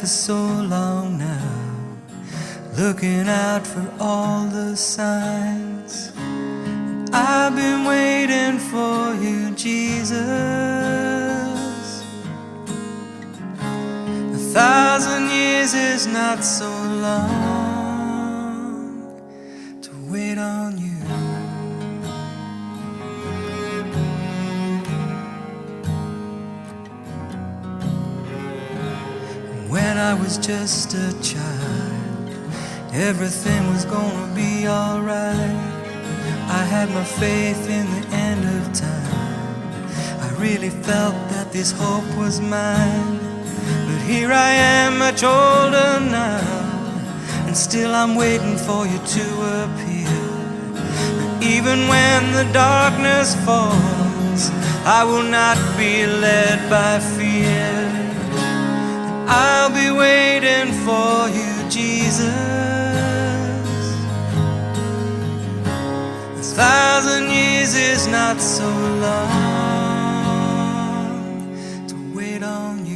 for so long now, looking out for all the signs. I've been waiting for you, Jesus. 1,000 years is not so long to wait on you. When I was just a child, everything was gonna be alright. I had my faith in the end of time. I really felt that this hope was mine. But here I am, much older now, and still I'm waiting for you to appear. And even when the darkness falls, I will not be led by fear. I'll be waiting for you, Jesus. 1,000 years is not so long to wait on you.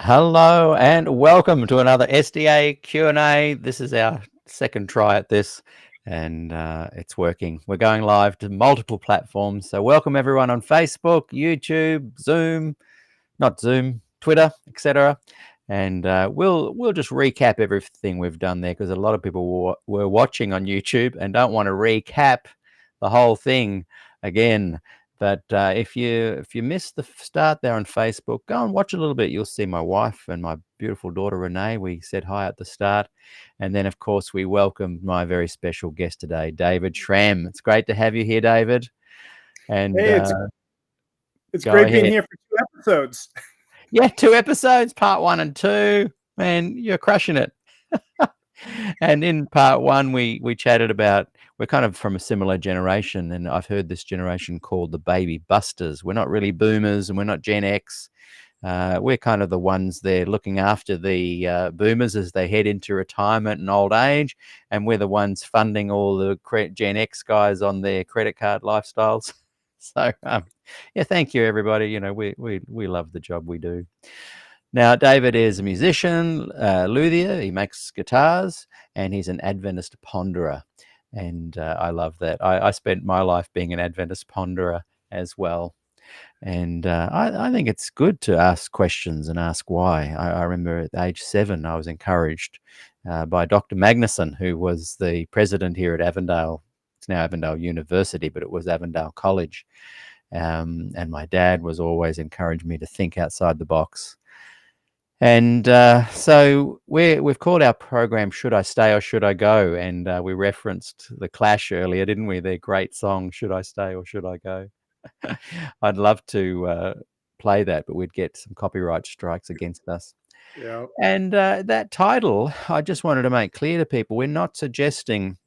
Hello and welcome to another SDA&A. This is our second try at this, and it's working. We're going live to multiple platforms. So welcome everyone on Facebook, YouTube, Zoom, Twitter, etc. And we'll just recap everything we've done there, because a lot of people were watching on YouTube and don't want to recap the whole thing again. But if you missed the start there on Facebook, go and watch a little bit. You'll see my wife and my beautiful daughter, Renee. We said hi at the start. And then, of course, we welcomed my very special guest today, David Schramm. It's great to have you here, David. And hey, it's great being here for 2 episodes. Yeah, 2 episodes, part 1 and 2. Man, you're crushing it. And in part 1, we chatted about, we're kind of from a similar generation, and I've heard this generation called the baby busters. We're not really boomers and we're not Gen X. We're kind of the ones there looking after the boomers as they head into retirement and old age, and we're the ones funding all the Gen X guys on their credit card lifestyles. So, yeah, thank you, everybody. You know, we love the job we do. Now, David is a musician, luthier. He makes guitars, and he's an Adventist ponderer. And I love that. I spent my life being an Adventist ponderer as well. And I think it's good to ask questions and ask why. I remember at age 7, I was encouraged by Dr. Magnuson, who was the president here at Avondale. It's now Avondale University, but it was Avondale College. And my dad was always encouraging me to think outside the box. And so we've called our program "Should I Stay or Should I Go?" And we referenced the Clash earlier, didn't we? Their great song "Should I Stay or Should I Go?" I'd love to play that, but we'd get some copyright strikes against us. Yeah. And that title, I just wanted to make clear to people, we're not suggesting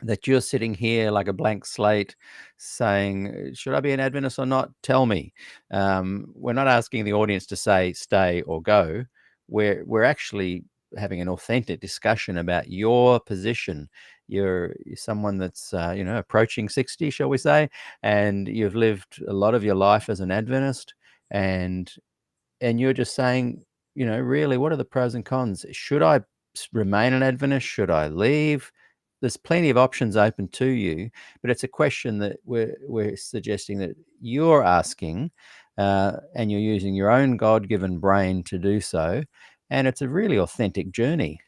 that you're sitting here like a blank slate saying, should I be an Adventist or not? Tell me. We're not asking the audience to say stay or go. We're actually having an authentic discussion about your position. You're someone that's approaching 60, shall we say, and you've lived a lot of your life as an Adventist, and you're just saying, really, what are the pros and cons? Should I remain an Adventist? Should I leave? There's plenty of options open to you, but it's a question that we're suggesting that you're asking, and you're using your own God-given brain to do so. and it's a really authentic journey.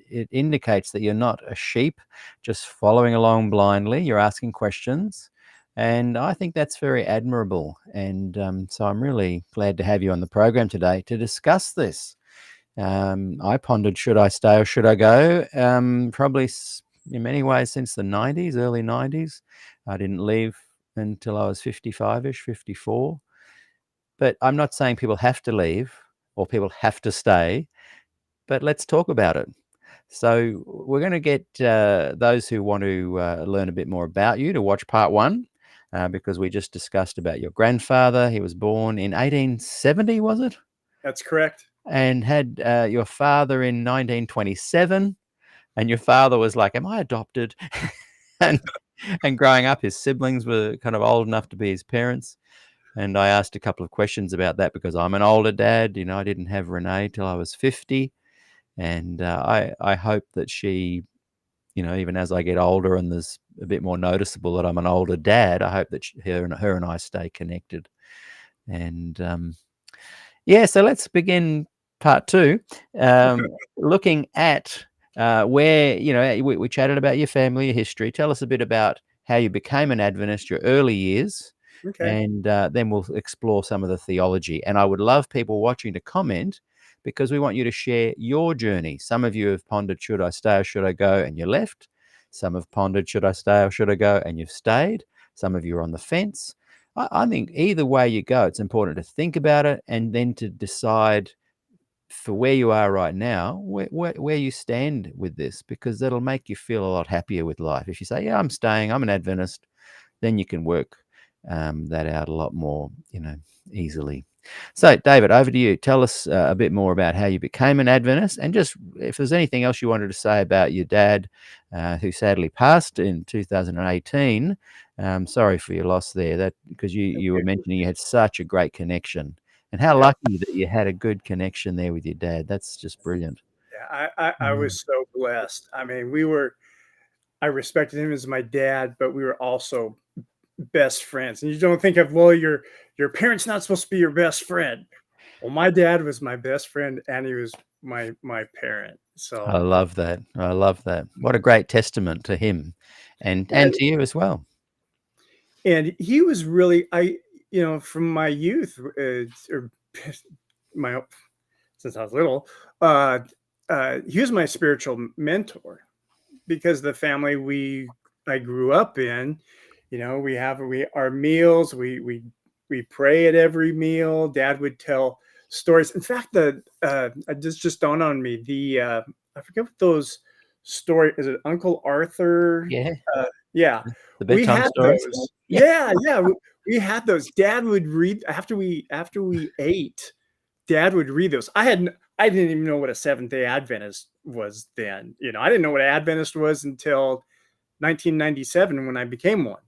It indicates that you're not a sheep just following along blindly. You're asking questions, and I think that's very admirable. And so I'm really glad to have you on the program today to discuss this. I pondered, should I stay or should I go? Probably in many ways since the 90s, early 90s. I didn't leave until I was 55-ish, 54. But I'm not saying people have to leave or people have to stay, but let's talk about it. So we're going to get those who want to learn a bit more about you to watch part 1, because we just discussed about your grandfather. He was born in 1870, was it? That's correct. And had your father in 1927, and your father was like, am I adopted? and growing up, his siblings were kind of old enough to be his parents. And I asked a couple of questions about that because I'm an older dad. I didn't have Renee till I was 50. And I hope that she, even as I get older and there's a bit more noticeable that I'm an older dad, I hope that her and I stay connected. And so let's begin part 2, looking at where, we chatted about your family, your history. Tell us a bit about how you became an Adventist, your early years. Okay. And then we'll explore some of the theology. And I would love people watching to comment, because we want you to share your journey. Some of you have pondered, should I stay or should I go? And you left. Some have pondered, should I stay or should I go? And you've stayed. Some of you are on the fence. I think either way you go, it's important to think about it and then to decide for where you are right now, where you stand with this, because that'll make you feel a lot happier with life. If you say, yeah, I'm staying, I'm an Adventist, then you can work that out a lot more, easily. So, David, over to you. Tell us a bit more about how you became an Adventist, and just if there's anything else you wanted to say about your dad, who sadly passed in 2018. Sorry for your loss there. That because you were mentioning you had such a great connection, and how lucky that you had a good connection there with your dad. That's just brilliant. Yeah, I was so blessed. I mean, I respected him as my dad, but we were also best friends. And you don't think of, well, your parents not supposed to be your best friend. Well, my dad was my best friend, and he was my parent. So I love that. I love that. What a great testament to him, and to you as well. And he was really, from my youth, or since I was little, he was my spiritual mentor, because the family I grew up in, we our meals, we pray at every meal. Dad would tell stories. In fact, it just dawned on me, I forget what those stories, is it Uncle Arthur? Yeah. Yeah. The We bedtime had stories. those. Yeah. Yeah. We had those. Dad would read after we ate. Dad would read those. I didn't even know what a Seventh-day Adventist was then. I didn't know what an Adventist was until 1997 when I became one.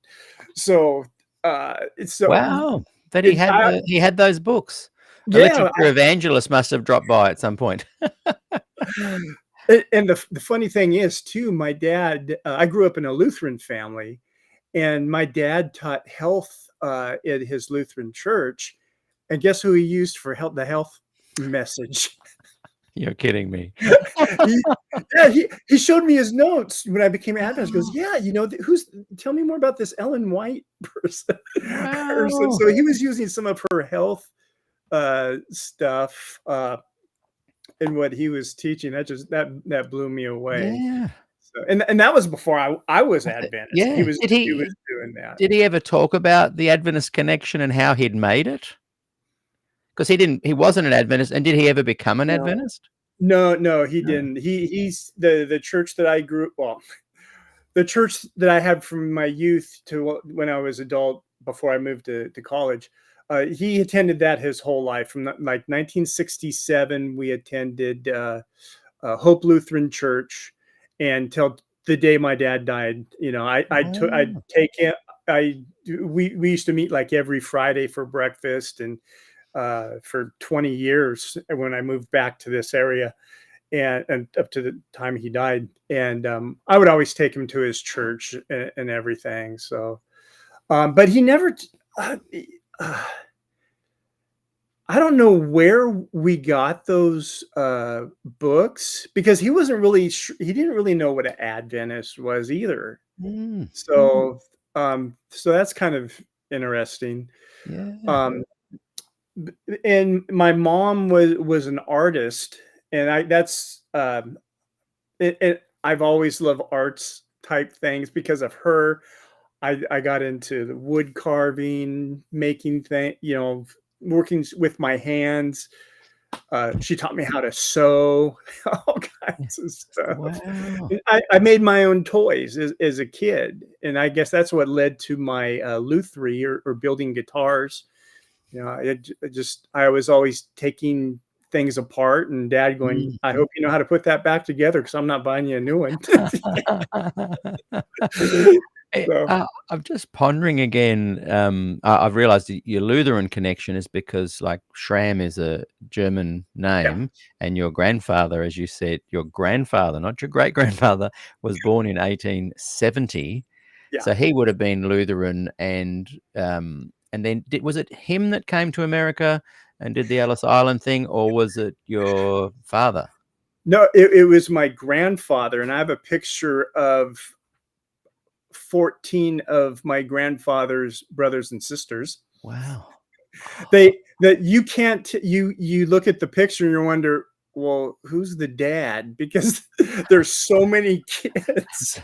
So, Wow. But he had those books. A yeah. literature evangelist must have dropped by at some point. And the funny thing is, too, my dad, I grew up in a Lutheran family, and my dad taught health at his Lutheran church. And guess who he used for the health message? You're kidding me. He showed me his notes when I became an Adventist. Goes, yeah, tell me more about this Ellen White person. Wow. So he was using some of her health stuff in what he was teaching. That blew me away. Yeah. So, and that was before I was Adventist. Yeah. He was doing that. Did he ever talk about the Adventist connection and how he'd made it? Because he wasn't an Adventist. And did he ever become an Adventist? No, he didn't. He's the church that I grew. Well, the church that I had from my youth to when I was adult, before I moved to college. He attended that his whole life. From like 1967, we attended Hope Lutheran Church, and till the day my dad died. I'd take him. We used to meet like every Friday for breakfast, and for 20 years when I moved back to this area, and up to the time he died. And I would always take him to his church and everything. So, but he never. I don't know where we got those books, because he wasn't really he didn't really know what an Adventist was either. Mm, So so that's kind of interesting. yeah. Um, and my mom was an artist, and I've always loved arts type things because of her. I got into the wood carving, making working with my hands. She taught me how to sew, all kinds of stuff. Wow. And I made my own toys as a kid, and I guess that's what led to my lutherie, or building guitars. I was always taking things apart, and Dad going, Mm. "I hope you know how to put that back together, because I'm not buying you a new one." So I'm just pondering again. I've realized your Lutheran connection is because, like, Schramm is a German yeah, name, and your grandfather, as you said, your grandfather, not your great grandfather, was born in 1870. yeah. So he would have been Lutheran, and then was it him that came to America and did the Ellis Island thing, or was it your father? No, it was my grandfather, and I have a picture of 14 of my grandfather's brothers and sisters. Wow. That you can't you look at the picture and you wonder, well, who's the dad? Because there's so many kids.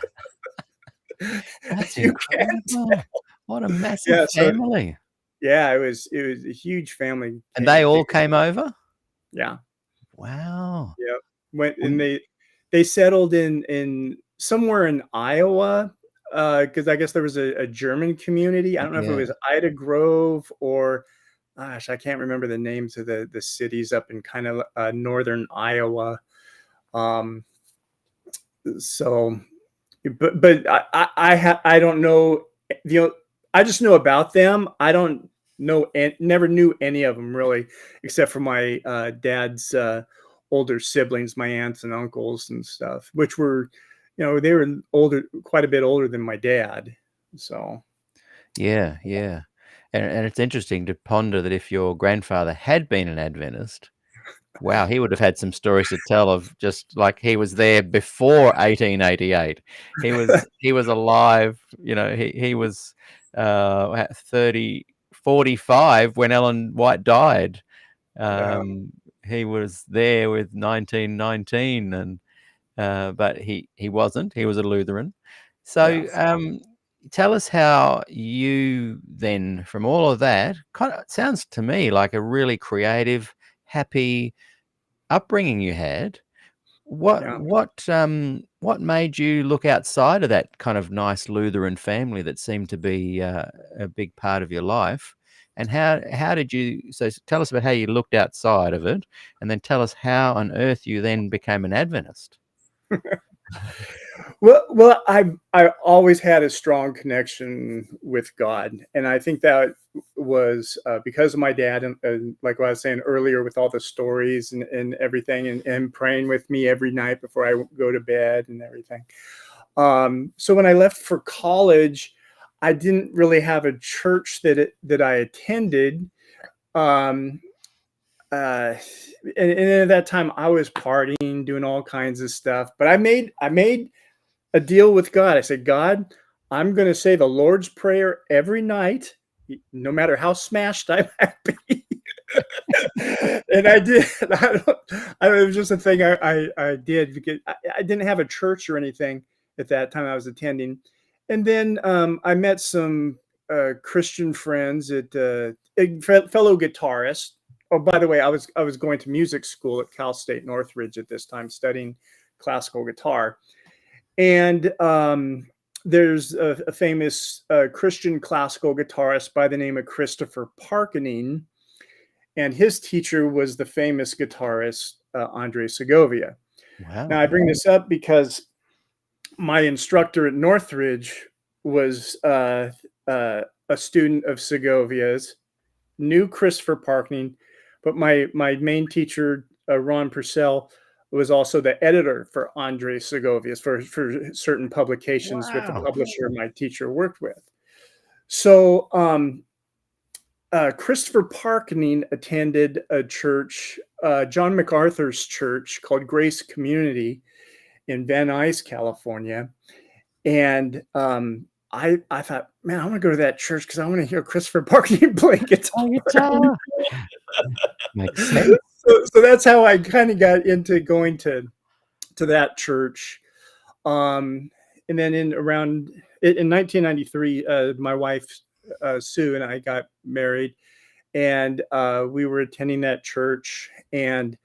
That's You can't. incredible. What a massive Yeah, so family. yeah, it was a huge family. And they all came over? Yeah. Wow. Yeah. Went and And they settled in somewhere in Iowa, because I guess there was a German community. I don't know if it yeah. was Ida Grove, or gosh, I can't remember the names of the cities up in kind of northern Iowa. Um, so, but I don't know. You know, I just know about them. I don't know, and never knew any of them really, except for my dad's older siblings, my aunts and uncles and stuff, which were, they were older, quite a bit older than my dad. So Yeah, yeah. And it's interesting to ponder that if your grandfather had been an Adventist, wow, he would have had some stories to tell of, just like, he was there before 1888. He was alive, he was 45 when Ellen White died. yeah, Um, he was there with 1919, and but he wasn't. He was a Lutheran. yeah, So, tell us how you then, from all of that, kind of sounds to me like a really creative, happy upbringing you had. What yeah. what what made you look outside of that kind of nice Lutheran family that seemed to be a big part of your life? And how did you? So tell us about how you looked outside of it, and then tell us how on earth you then became an Adventist. Well, I always had a strong connection with God, and I think that was because of my dad, and like what I was saying earlier, with all the stories and everything, and praying with me every night before I go to bed and everything. So when I left for college, I didn't really have a church that I attended. Um, uh, and at that time, I was partying, doing all kinds of stuff. But I made a deal with God. I said, God, I'm going to say the Lord's Prayer every night, no matter how smashed I might be. And I did. It was just a thing I did, because I didn't have a church or anything at that time I was attending. And then I met some Christian friends, fellow guitarists. Oh, by the way, I was going to music school at Cal State Northridge at this time, studying classical guitar. And there's a famous Christian classical guitarist by the name of Christopher Parkening, and his teacher was the famous guitarist Andre Segovia. Now, Wow. I bring this up because my instructor at Northridge was a student of Segovia's, knew Christopher Parkening, but my main teacher, Ron Purcell, was also the editor for Andre Segovia's, for certain publications with the Wow. publisher my teacher worked with. So Christopher Parkening attended a church, John MacArthur's church called Grace Community in Van Nuys, California. And I thought, man, I want to go to that church because I want to hear Christopher Parkening play guitar. Guitar. Makes sense. So that's how I kind of got into going to that church. And then in 1993, my wife Sue and I got married, and we were attending that church. And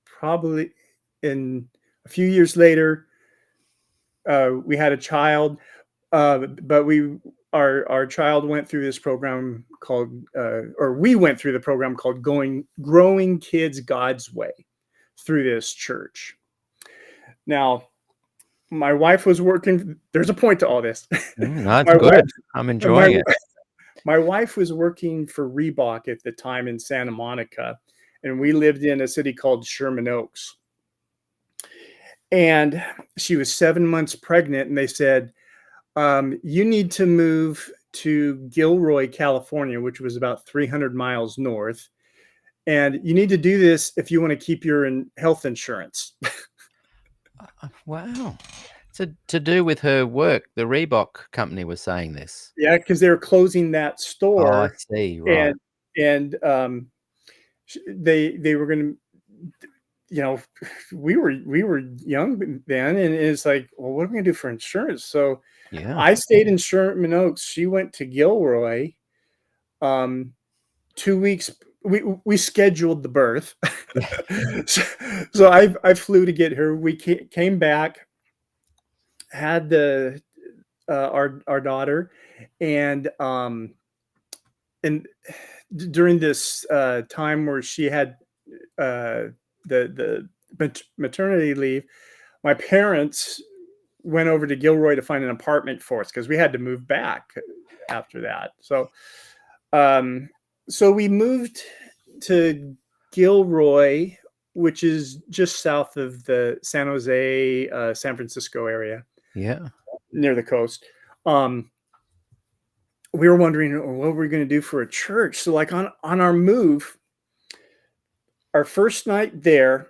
probably in a few years later, we had a child, but our child went through this program called, or we went through the program called Growing Kids God's Way through this church. Now, my wife was working. There's a point to all this. That's good. I'm enjoying it. My wife was working for Reebok at the time in Santa Monica, and we lived in a city called Sherman Oaks. And she was 7 months pregnant, and they said, you need to move to Gilroy, California, which was about 300 miles north. And you need to do this if you want to keep your health insurance. Wow. To do with her work, the Reebok company was saying this. Yeah, because they were closing that store. Oh, I see. Right. And they were going to, we were young then, and it's like, well, what are we going to do for insurance? So yeah, I stayed in Sherman Oaks. She went to Gilroy. 2 weeks. We scheduled the birth. so I flew to get her. We came back, had our daughter, and during this time where she had the maternity leave, my parents went over to Gilroy to find an apartment for us because we had to move back after that. So we moved to Gilroy, which is just south of the San Jose, San Francisco area. Yeah. Near the coast. We were wondering, what were we going to do for a church? So like on our move, our first night there,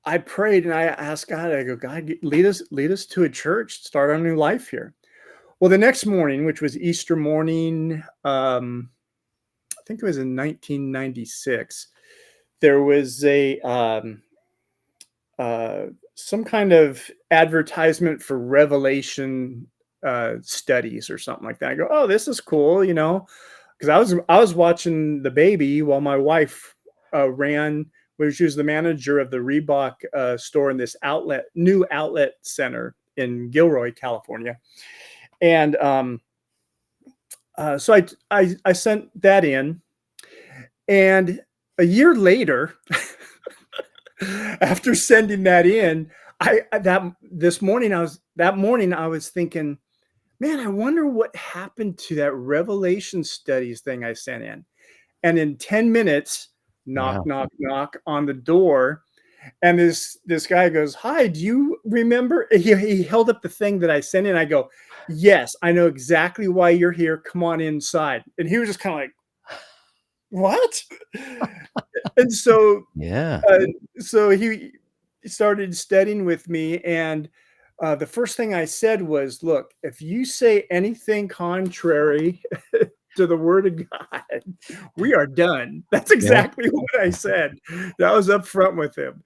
I prayed and I asked God, I go, God, lead us to a church, start our new life here. Well, the next morning, which was Easter morning, I think it was in 1996, there was some kind of advertisement for Revelation studies or something like that. I go, oh, this is cool, because I was watching the baby while my wife ran. She was the manager of the Reebok store in this new outlet center in Gilroy, California. And so I sent that in, and a year later, after sending that in, that morning I was thinking, man, I wonder what happened to that Revelation studies thing I sent in. And in 10 minutes, knock on the door, and this guy goes, hi, do you remember? He held up the thing that I sent in. I go, yes, I know exactly why you're here. Come on inside. And he was just kind of like, what? And so so he started studying with me, and the first thing I said was, look, if you say anything contrary to the word of God, we are done. That's exactly what I said. I was up front with him.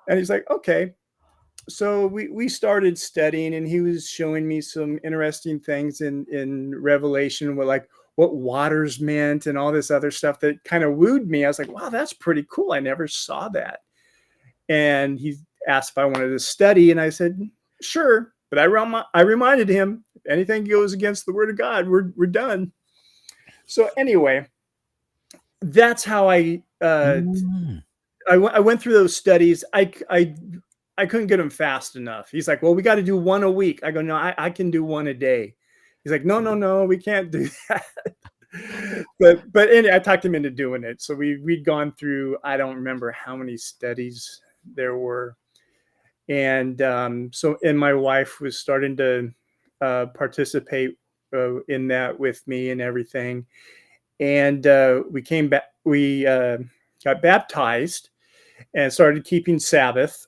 And he's like, okay. So we started studying, and he was showing me some interesting things in Revelation, what waters meant and all this other stuff that kind of wooed me. I was like, wow, that's pretty cool. I never saw that. And he asked if I wanted to study, and I said, sure. But I reminded him, if anything goes against the word of God, we're done. So anyway, that's how I went through those studies. I couldn't get them fast enough. He's like, well, we got to do one a week. I go, no, I can do one a day. He's like, no, we can't do that. but anyway, I talked him into doing it. So we'd gone through, I don't remember how many studies there were. And my wife was starting to participate in that with me and everything. And we came back. We got baptized and started keeping Sabbath.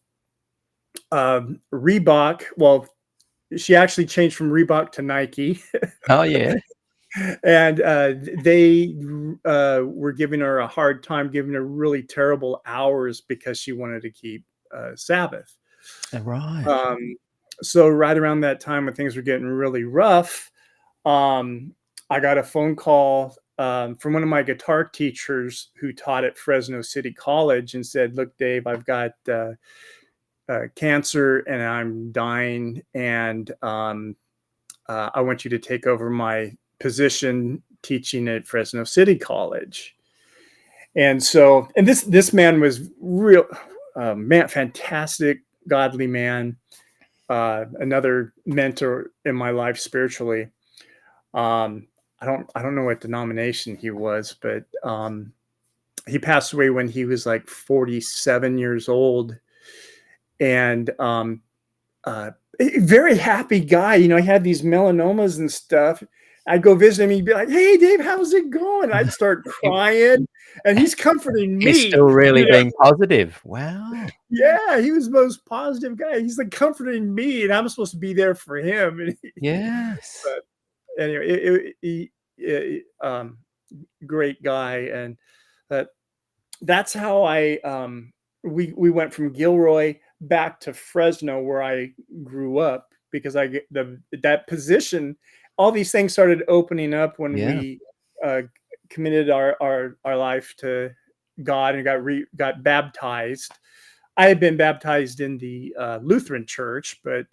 Reebok. Well, she actually changed from Reebok to Nike. Oh yeah. And they were giving her a hard time, giving her really terrible hours because she wanted to keep Sabbath. Right. So right around that time when things were getting really rough, I got a phone call from one of my guitar teachers who taught at Fresno City College and said, "Look, Dave, I've got cancer and I'm dying, and I want you to take over my position teaching at Fresno City College." And so, and this man was real, man, fantastic, godly man, another mentor in my life spiritually. I don't know what denomination he was, but he passed away when he was like 47 years old, and a very happy guy. You know, he had these melanomas and stuff. I'd go visit him. He'd be like, "Hey, Dave, how's it going?" I'd start crying, and he's comforting me. He's still really you know? being positive. Wow. Yeah, he was the most positive guy. He's like comforting me, and I'm supposed to be there for him. And Yes. but anyway, great guy, and that's how we went from Gilroy back to Fresno, where I grew up, because I get that position. All these things started opening up when we committed our life to God and got baptized. I had been baptized in the Lutheran church, but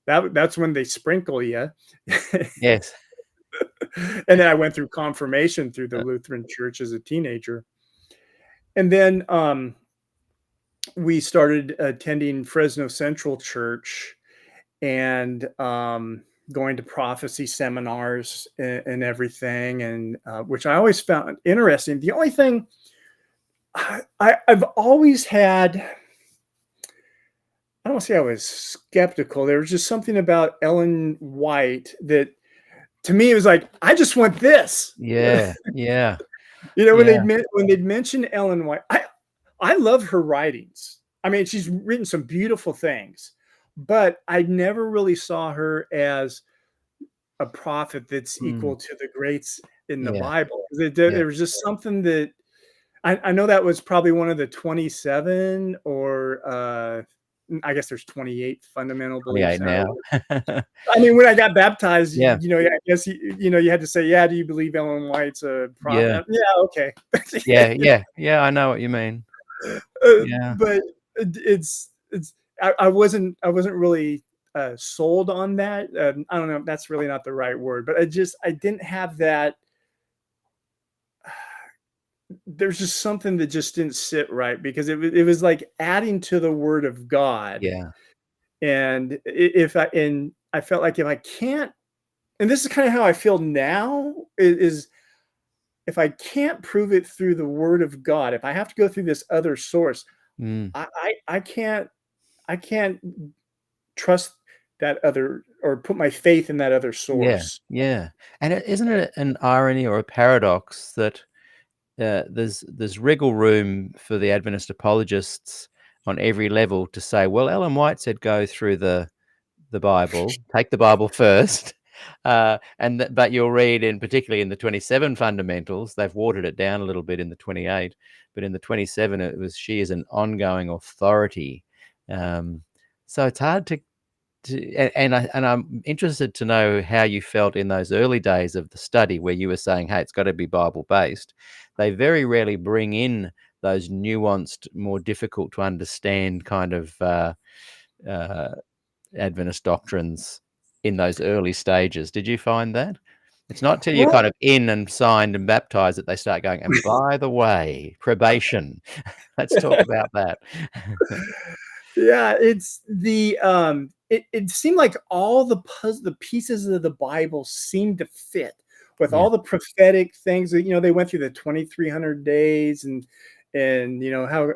that's when they sprinkle you. Yes. And then I went through confirmation through the Lutheran church as a teenager. And then we started attending Fresno Central Church and going to prophecy seminars and everything, and which I always found interesting. The only thing I've always had, I don't want to say I was skeptical. There was just something about Ellen White that, to me, it was like, I just want this. Yeah. Yeah. You know, Yeah. when they'd mention Ellen White, I love her writings. I mean, she's written some beautiful things, but I never really saw her as a prophet that's equal to the greats in the Yeah. Bible. Yeah. There was just something that I know that was probably one of the 27, or I guess there's 28 fundamental beliefs 28 now. I mean, when I got baptized, Yeah. you know, I guess you had to say, "Yeah, do you believe Ellen White's a prophet?" Yeah. Yeah, okay. Yeah. Yeah. Yeah. I know what you mean. Yeah. But it's I wasn't really sold on that. I don't know. That's really not the right word, but I didn't have that. There's just something that just didn't sit right, because it was like adding to the Word of God. Yeah. And I felt like if I can't, and this is kind of how I feel now, is if I can't prove it through the Word of God, if I have to go through this other source, I can't trust that other, or put my faith in that other Yeah. source. Yeah. And isn't it an irony or a paradox that there's wriggle room for the Adventist apologists on every level to say, well, Ellen White said go through the Bible, take the Bible first, but you'll read, in particularly in the 27 fundamentals, they've watered it down a little bit in the 28, but in the 27 it was she is an ongoing authority. So it's hard to and I'm interested to know how you felt in those early days of the study, where you were saying, hey, it's got to be Bible based. They very rarely bring in those nuanced, more difficult to understand kind of Adventist doctrines in those early stages. Did you find that? It's not till you're Well, kind of in and signed and baptized that they start going, and by the way, probation. Let's talk about that. yeah, it's the it seemed like all the pieces of the Bible seemed to fit with Yeah. all the prophetic things that, they went through the 2300 days, and how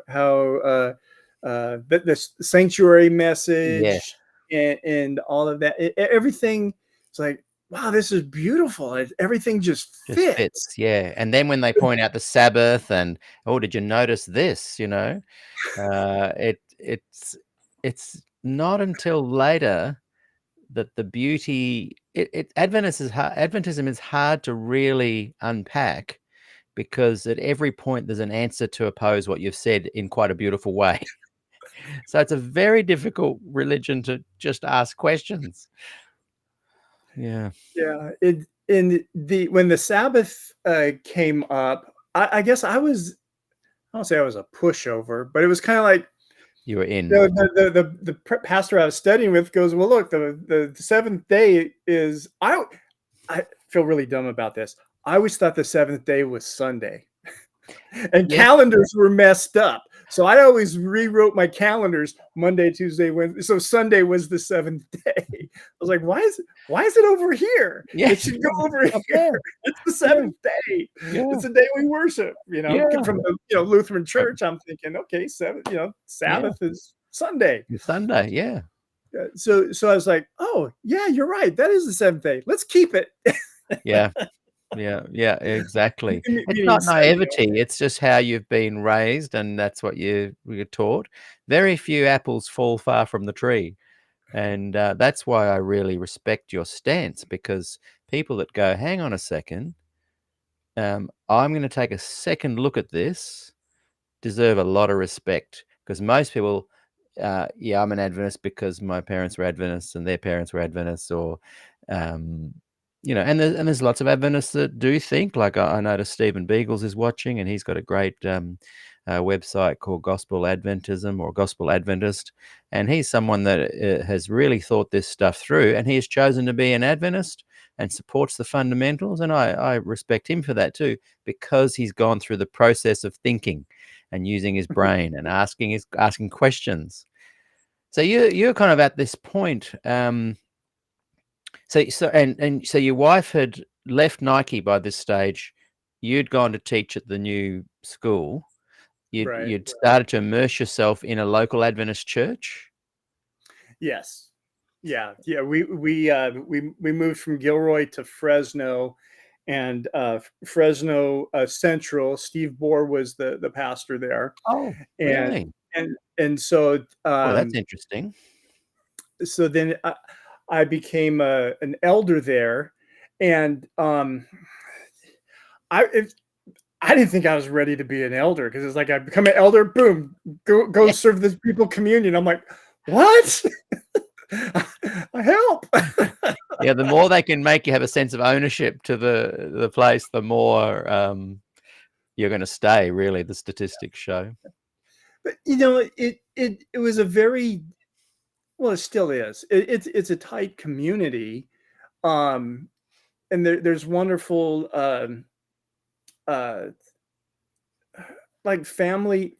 the sanctuary Yeah. message, and all of that. Everything It's like, wow, this is beautiful. Everything just Just fits. fits, yeah. And then when they point out the Sabbath and, oh, did you notice this? It's not until later that the beauty Adventism is hard to really unpack, because at every point there's an answer to oppose what you've said in quite a beautiful way. So it's a very difficult religion to just ask questions. Yeah. Yeah. When the Sabbath came up, I guess I don't say I was a pushover, but it was kind of like, You were in. the pastor I was studying with goes, well, look, the seventh day is, I feel really dumb about this. I always thought the seventh day was Sunday. And Yes. calendars were messed up. So I always rewrote my calendars Monday, Tuesday, Wednesday. So Sunday was the seventh day. I was like, why is it over here? Yeah. It should go over Up here. there. It's the seventh day. Yeah. It's the day we worship, Yeah. From the Lutheran church. I'm thinking, okay, Sabbath is Sunday. It's Sunday, yeah. So I was like, oh yeah, you're right. That is the seventh day. Let's keep it. Yeah. Yeah, exactly. It's Meaning not Sunday. naivety, it's just how you've been raised, and that's what you're taught. Very few apples fall far from the tree. And that's why I really respect your stance, because people that go, hang on a second, I'm going to take a second look at this, deserve a lot of respect. Because most people, I'm an Adventist because my parents were Adventists and their parents were Adventists, or and there's lots of Adventists that do think, like I noticed Stephen Beagles is watching, and he's got a great website called Gospel Adventism or Gospel Adventist, and he's someone that has really thought this stuff through, and he has chosen to be an Adventist and supports the fundamentals, and I respect him for that too, because he's gone through the process of thinking and using his brain and asking questions. So you're kind of at this point. So your wife had left Nike by this stage. You'd gone to teach at the new school. You'd started to immerse yourself in a local Adventist church. Yes. Yeah. We moved from Gilroy to Fresno, and Fresno Central. Steve Bohr was the pastor there. Oh, really? And so That's interesting. So then I became an elder there, and I didn't think I was ready to be an elder, because it's like I become an elder, boom, go serve the people communion. I'm like, what? Help. Yeah, the more they can make you have a sense of ownership to the place, the more you're going to stay. Really, the statistics show. But it was a very, well, it still is. It's a tight community, and there's wonderful like family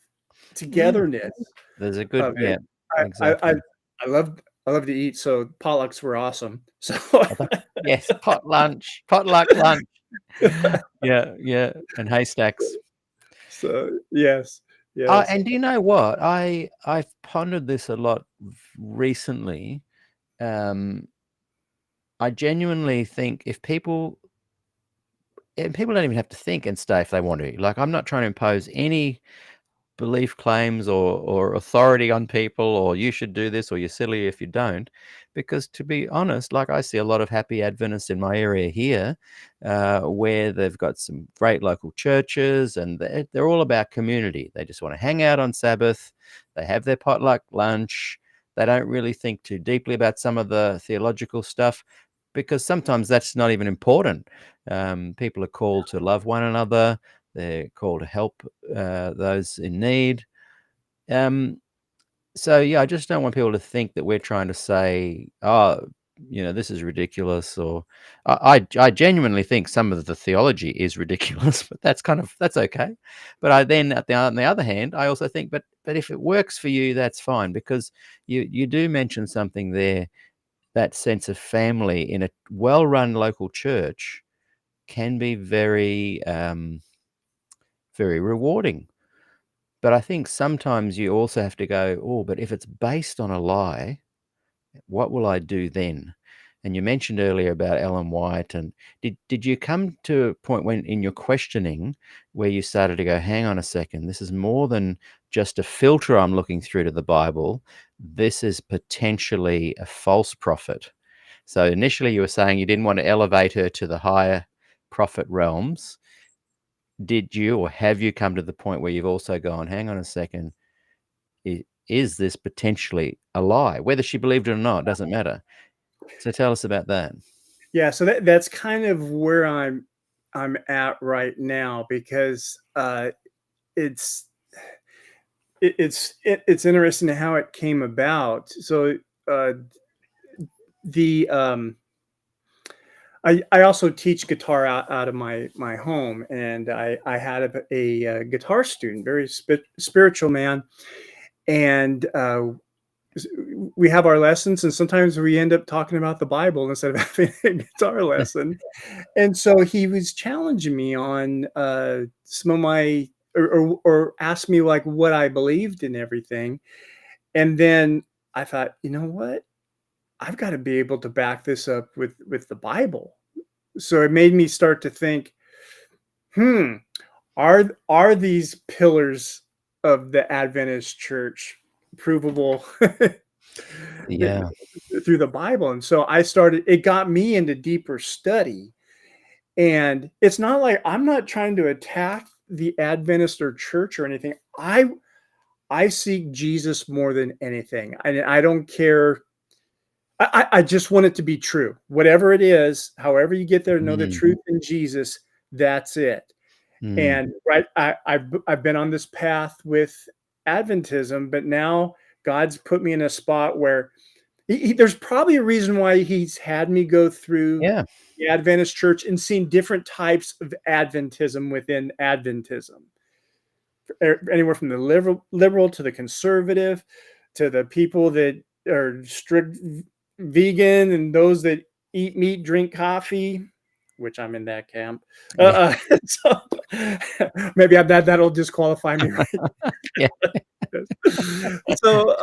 togetherness. There's a good exactly. I love to eat, so potlucks were awesome. So yes, potluck lunch. Yeah, and haystacks. So yes. And do you know what? I've pondered this a lot recently. I genuinely think if people don't even have to think and stay if they want to. Like, I'm not trying to impose any belief claims or authority on people, or you should do this, or you're silly if you don't, because to be honest, like, I see a lot of happy Adventists in my area here, where they've got some great local churches, and they're all about community. They just want to hang out on Sabbath. They have their potluck lunch. They don't really think too deeply about some of the theological stuff, because sometimes that's not even important. People are called to love one another. They're called to help those in need. So yeah, I just don't want people to think that we're trying to say, oh, this is ridiculous. Or I genuinely think some of the theology is ridiculous, but that's okay. But on the other hand, I also think, but if it works for you, that's fine, because you do mention something there. That sense of family in a well-run local church can be very, very rewarding. But I think sometimes you also have to go, oh, but if it's based on a lie, what will I do then? And you mentioned earlier about Ellen White, and did you come to a point when in your questioning where you started to go, hang on a second, this is more than just a filter I'm looking through to the Bible. This is potentially a false prophet. So initially you were saying you didn't want to elevate her to the higher prophet realms. Did you, or have you come to the point where you've also gone, hang on a second, is this potentially a lie? Whether she believed it or not, doesn't matter. So tell us about that. Yeah, so that's kind of where I'm at right now, because it's it's interesting how it came about. So the I also teach guitar out of my home, and I had a guitar student, very spiritual man, and we have our lessons, and sometimes we end up talking about the Bible instead of having a guitar lesson. And so he was challenging me on some of my, or asked me like what I believed in everything. And then I thought, you know what? I've got to be able to back this up with the Bible. So it made me start to think, are these pillars of the Adventist church provable Yeah. through the Bible? And so it got me into deeper study. And it's not like I'm not trying to attack the Adventist or church or anything. I seek Jesus more than anything. I don't care. I just want it to be true. Whatever it is, however you get there, know the truth in Jesus, that's it. And I've been on this path with Adventism, but now God's put me in a spot where there's probably a reason why he's had me go through the Adventist church and seen different types of Adventism within Adventism. Anywhere from the liberal to the conservative, to the people that are strict vegan, and those that eat meat, drink coffee, which I'm in that camp. So maybe that'll disqualify me. Right? Yeah. So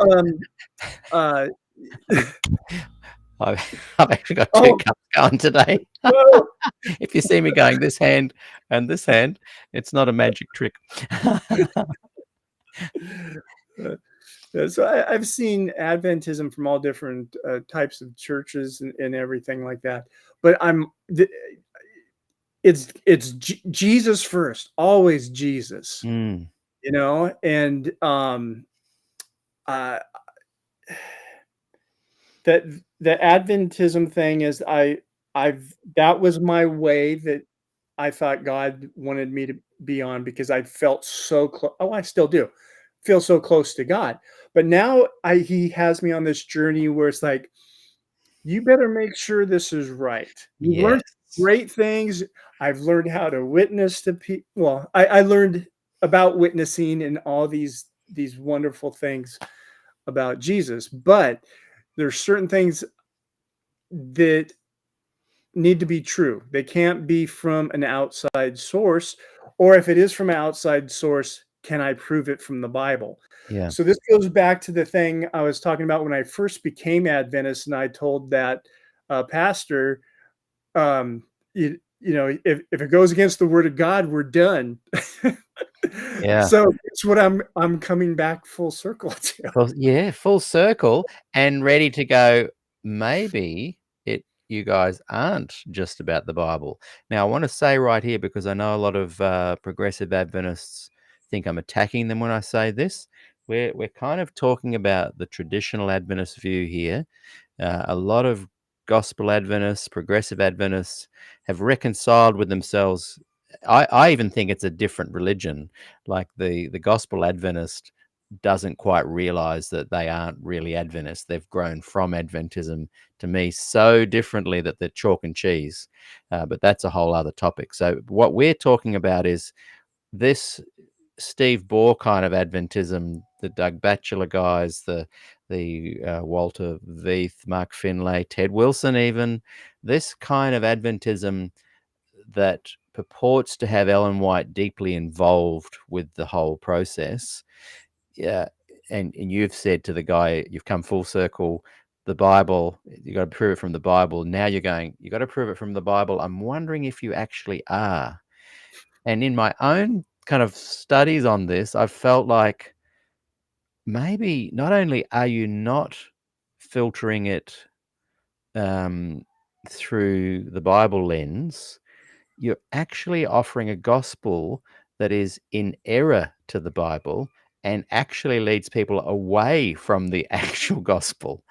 I've actually got two cups going today. If you see me going this hand and this hand, it's not a magic trick. So I've seen Adventism from all different types of churches and everything like that. But it's Jesus first, always Jesus. You know, and that the Adventism thing is that was my way that I thought God wanted me to be on, because I felt so close. Oh, I still do feel so close to God. But now he has me on this journey where it's like, you better make sure this is right. You've learned great things. I've learned how to witness to people. Well, I learned about witnessing and all these wonderful things about Jesus, but there's certain things that need to be true. They can't be from an outside source, or if it is from an outside source, can I prove it from the Bible? Yeah. So this goes back to the thing I was talking about when I first became Adventist, and I told that pastor, you know, if it goes against the word of God, we're done. Yeah. So it's what I'm coming back full circle to. Well, yeah, full circle and ready to go. Maybe you guys aren't just about the Bible. Now, I want to say right here, because I know a lot of progressive Adventists think I'm attacking them when I say this. We're kind of talking about the traditional Adventist view here. A lot of gospel Adventists, progressive Adventists have reconciled with themselves. I even think it's a different religion. Like the gospel Adventist doesn't quite realize that they aren't really Adventists. They've grown from Adventism, to me, so differently that they're chalk and cheese. But that's a whole other topic. So what we're talking about is this Steve Bohr kind of Adventism, the Doug Batchelor guys, the Walter Veith, Mark Finlay, Ted Wilson, even this kind of Adventism that purports to have Ellen White deeply involved with the whole process. Yeah, and you've said to the guy, you've come full circle. the Bible. You got to prove it from the Bible. Now you're going, you got to prove it from the Bible. I'm wondering if you actually are. And in my own kind of studies on this, I've felt like maybe not only are you not filtering it through the Bible lens, you're actually offering a gospel that is in error to the Bible and actually leads people away from the actual gospel.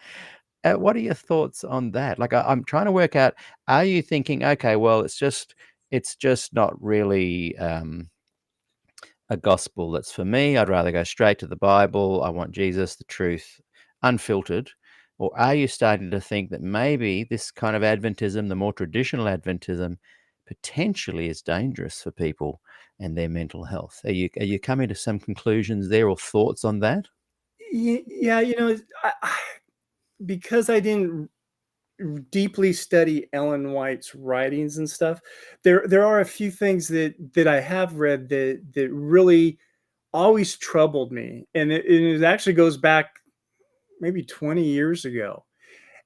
What are your thoughts on that? Like, I'm trying to work out, are you thinking, okay, well, it's just not really a gospel that's for me. I'd rather go straight to the Bible. I want Jesus, the truth, unfiltered. Or are you starting to think that maybe this kind of Adventism, the more traditional Adventism, potentially is dangerous for people and their mental health? Are you coming to some conclusions there or thoughts on that? Yeah, because I didn't deeply study Ellen White's writings and stuff, there are a few things that I have read that really always troubled me, and it actually goes back maybe 20 years ago,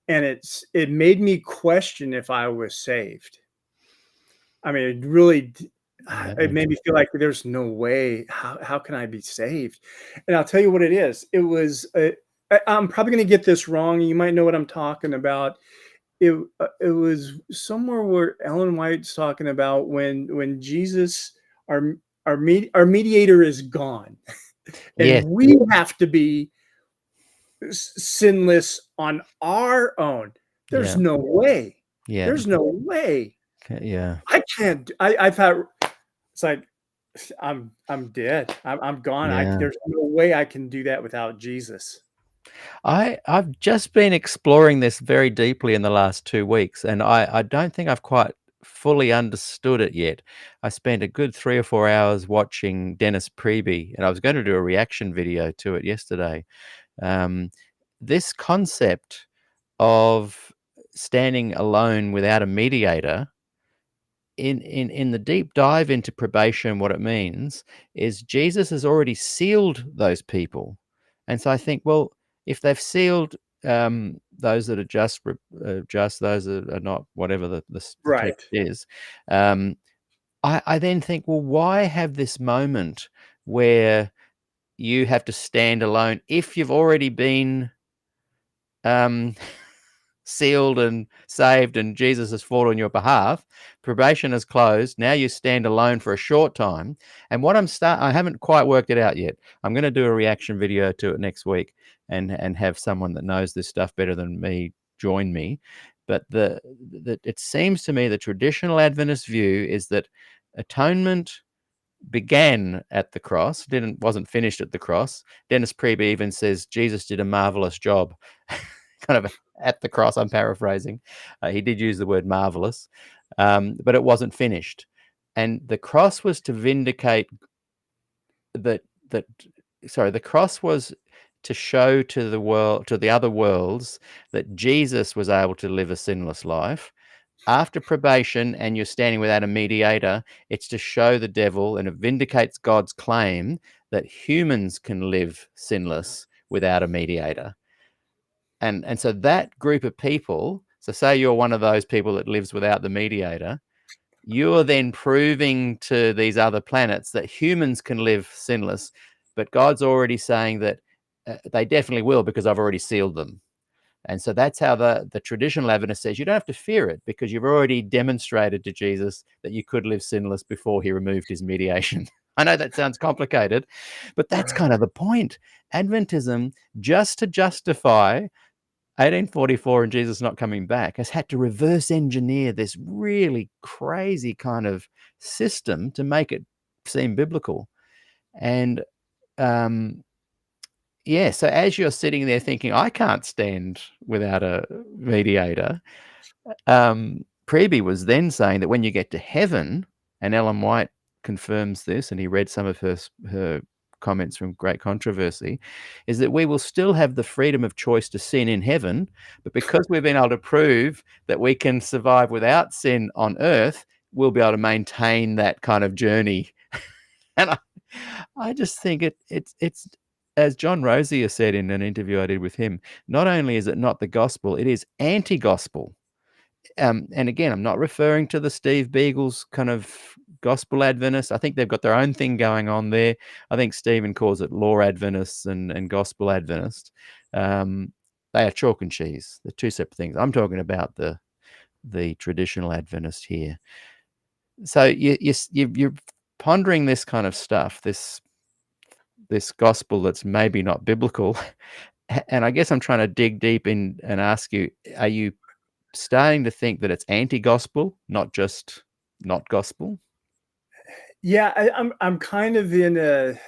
and it made me question if I was saved. I mean, it really Yeah. it made me feel like there's no way. How can I be saved? And I'll tell you what it is. It was I'm probably going to get this wrong. You might know what I'm talking about. It was somewhere where Ellen White's talking about when Jesus, our our mediator, is gone, Yes. and we have to be sinless on our own. There's Yeah. no way. Yeah. There's no way. Yeah. I can't. I've had. It's like I'm dead. I'm gone. Yeah. There's no way I can do that without Jesus. I've just been exploring this very deeply in the last 2 weeks, and I don't think I've quite fully understood it yet. I spent a good 3 or 4 hours watching Dennis Priebe, and I was going to do a reaction video to it yesterday. Um, this concept of standing alone without a mediator, in the deep dive into probation, what it means is Jesus has already sealed those people. And so I think, well, if they've sealed those that are just, those that are not, whatever the Right. text is, um, I then think, well, why have this moment where you have to stand alone if you've already been um, sealed and saved and Jesus has fought on your behalf? Probation is closed. Now you stand alone for a short time. And what I haven't quite worked it out yet. I'm going to do a reaction video to it next week and have someone that knows this stuff better than me join me. But it seems to me the traditional Adventist view is that atonement began at the cross, wasn't finished at the cross. Dennis Priebe even says Jesus did a marvelous job kind of at the cross. I'm paraphrasing. He did use the word marvelous, but it wasn't finished. And the cross was to vindicate the cross was to show to the world, to the other worlds, that Jesus was able to live a sinless life. After probation and you're standing without a mediator, it's to show the devil, and it vindicates God's claim that humans can live sinless without a mediator. And so that group of people, so say you're one of those people that lives without the mediator, you're then proving to these other planets that humans can live sinless, but God's already saying that they definitely will because I've already sealed them. And so that's how the traditional Adventist says you don't have to fear it because you've already demonstrated to Jesus that you could live sinless before he removed his mediation. I know that sounds complicated, but that's kind of the point. Adventism, just to justify 1844 and Jesus not coming back, has had to reverse engineer this really crazy kind of system to make it seem biblical. And yeah, so as you're sitting there thinking, I can't stand without a mediator, Priebe was then saying that when you get to heaven, and Ellen White confirms this, and he read some of her comments from Great Controversy, is that we will still have the freedom of choice to sin in heaven, but because we've been able to prove that we can survive without sin on earth, we'll be able to maintain that kind of journey. And I just think it's as John Rosier said in an interview I did with him, not only is it not the gospel, it is anti-gospel. And again, I'm not referring to the Steve Beagle's kind of gospel Adventists. I think they've got their own thing going on there. I think Stephen calls it law Adventists and gospel Adventists. They are chalk and cheese. They're two separate things. I'm talking about the traditional Adventist here. So you're pondering this kind of stuff, this gospel that's maybe not biblical. And I guess I'm trying to dig deep in and ask you, are you starting to think that it's anti-gospel, not just not gospel? Yeah, I'm kind of in a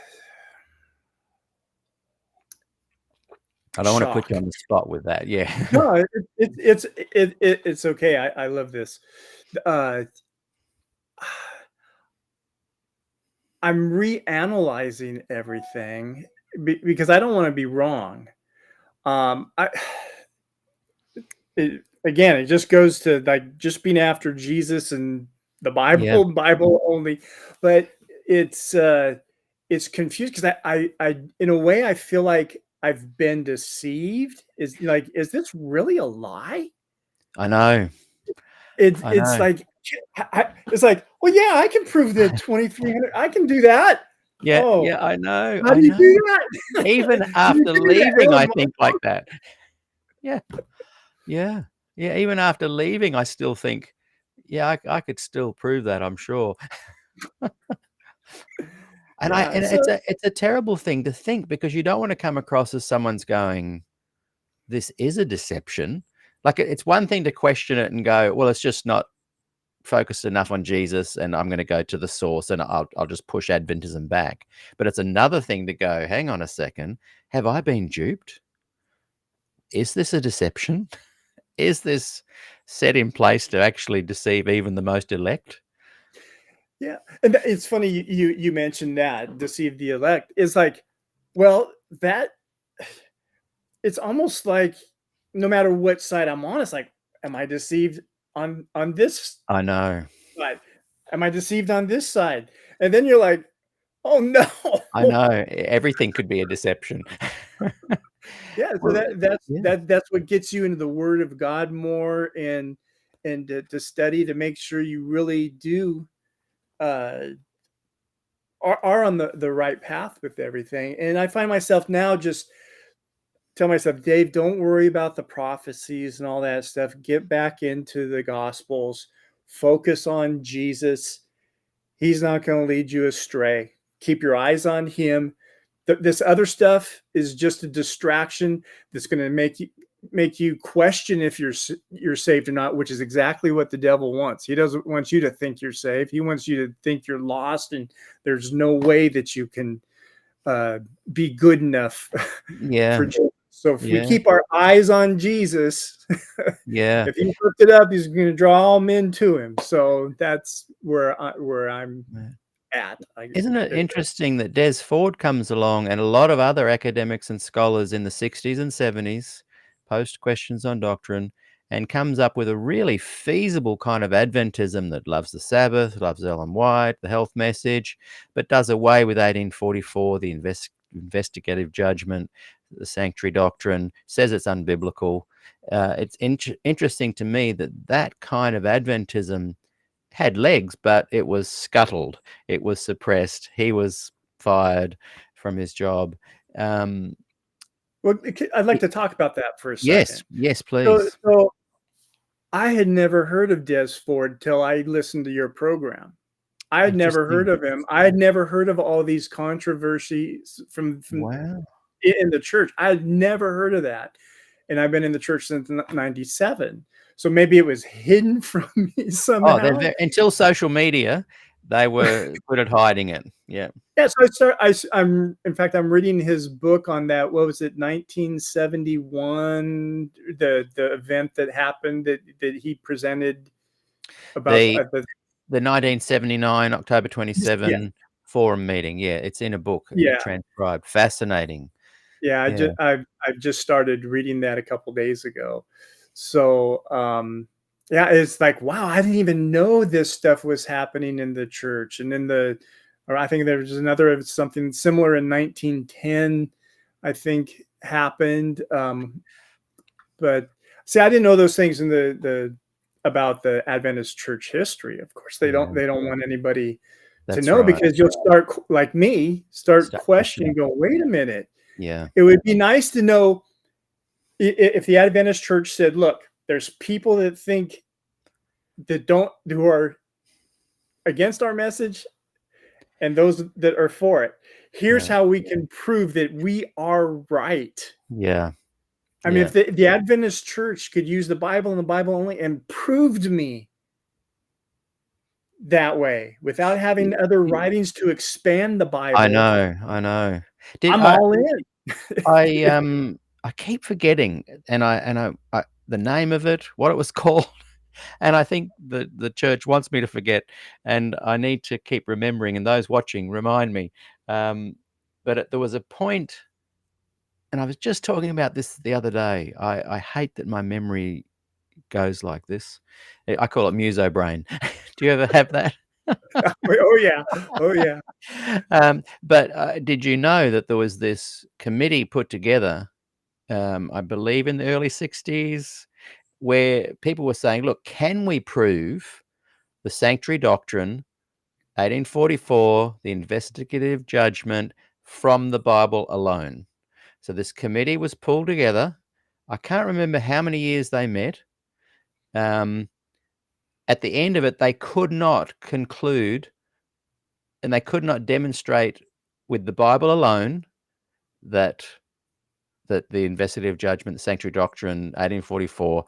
I don't want to put shock. you on the spot with that. Yeah. No, it's okay. I love this. I'm reanalyzing everything because I don't want to be wrong. Again, it just goes to like just being after Jesus and the Bible, Yeah. Bible only. But it's confused because I in a way I feel like I've been deceived. Is this really a lie? I know. It's I know. like it's like, well, yeah, I can prove that 2,300. I can do that. Yeah. Oh, Yeah. I know. how I do you know. do that? Even Can after you do that? leaving, Oh, I think like that. Yeah. Yeah. Yeah. Even after leaving, I still think, yeah, I could still prove that, I'm sure. And yeah. it's a terrible thing to think because you don't want to come across as someone's going, this is a deception. Like it's one thing to question it and go, well, it's just not focused enough on Jesus, and I'm going to go to the source and I'll just push Adventism back. But it's another thing to go, hang on a second, have I been duped? Is this a deception? Is this set in place to actually deceive even the most elect? Yeah, and it's funny you mentioned that deceive the elect. It's like, well, that it's almost like no matter what side I'm on, it's like, am I deceived on this I know. side? Am I deceived on this side? And then you're like, oh no. I know. Everything could be a deception. Yeah, so Well, yeah. that's what gets you into the Word of God more and to study to make sure you really do uh are on the right path with everything. And I find myself now just tell myself, Dave, don't worry about the prophecies and all that stuff. Get back into the Gospels. Focus on Jesus. He's not going to lead you astray. Keep your eyes on him. This other stuff is just a distraction that's going to make you question if you're saved or not, which is exactly what the devil wants. He doesn't want you to think you're saved. He wants you to think you're lost and there's no way that you can be good enough Yeah. for Jesus. So if we Yeah. keep our eyes on Jesus, Yeah. if he lifted up, he's going to draw all men to him. So that's where I'm at. Isn't it interesting that Des Ford comes along and a lot of other academics and scholars in the 60s and 70s post questions on doctrine and comes up with a really feasible kind of Adventism that loves the Sabbath, loves Ellen White, the health message, but does away with 1844, the investigative judgment, the sanctuary doctrine, says it's unbiblical. It's interesting to me that kind of Adventism had legs, but it was scuttled. It was suppressed. He was fired from his job. Well, I'd like to talk about that for a second. Yes, please. So I had never heard of Des Ford till I listened to your program. I had never heard of him. I had never heard of all these controversies from Wow. in the church. I had never heard of that. And I've been in the church since 97. So maybe it was hidden from me somehow. Until social media, they were good at hiding it. Yeah. Yeah. So I'm reading his book on that. What was it? 1971, the event that happened that he presented about The 1979 October 27 forum meeting. Yeah, it's in a book. Yeah. Transcribed. Fascinating. Yeah, I've just started reading that a couple days ago. So yeah, it's like, wow, I didn't even know this stuff was happening in the church. And I think there was something similar in 1910 I think happened. But see, I didn't know those things in the about the Adventist church history. Of course, they don't want anybody to That's know, right. because you'll start, like me, start Start questioning, questioning. go, wait a minute. Yeah. It would be nice to know if the Adventist church said, look, there's people that think who are against our message and those that are for it. Here's Yeah. how we can prove that we are right. Yeah. I mean, Yeah. if the Adventist church could use the Bible and the Bible only and proved me that way without having other writings to expand the Bible, I know. Did I'm all in. I keep forgetting, and I the name of it, what it was called, and I think the church wants me to forget, and I need to keep remembering, and those watching, remind me. But there was a point, and I was just talking about this the other day. I hate that my memory goes like this. I call it muso brain. Do you ever have that? Oh yeah, oh yeah. But did you know that there was this committee put together, I believe in the early 60s, where people were saying, look, can we prove the sanctuary doctrine, 1844, the investigative judgment, from the Bible alone? So this committee was pulled together. I can't remember how many years they met. At the end of it, they could not conclude and they could not demonstrate with the Bible alone that the investigative judgment, the sanctuary doctrine, 1844,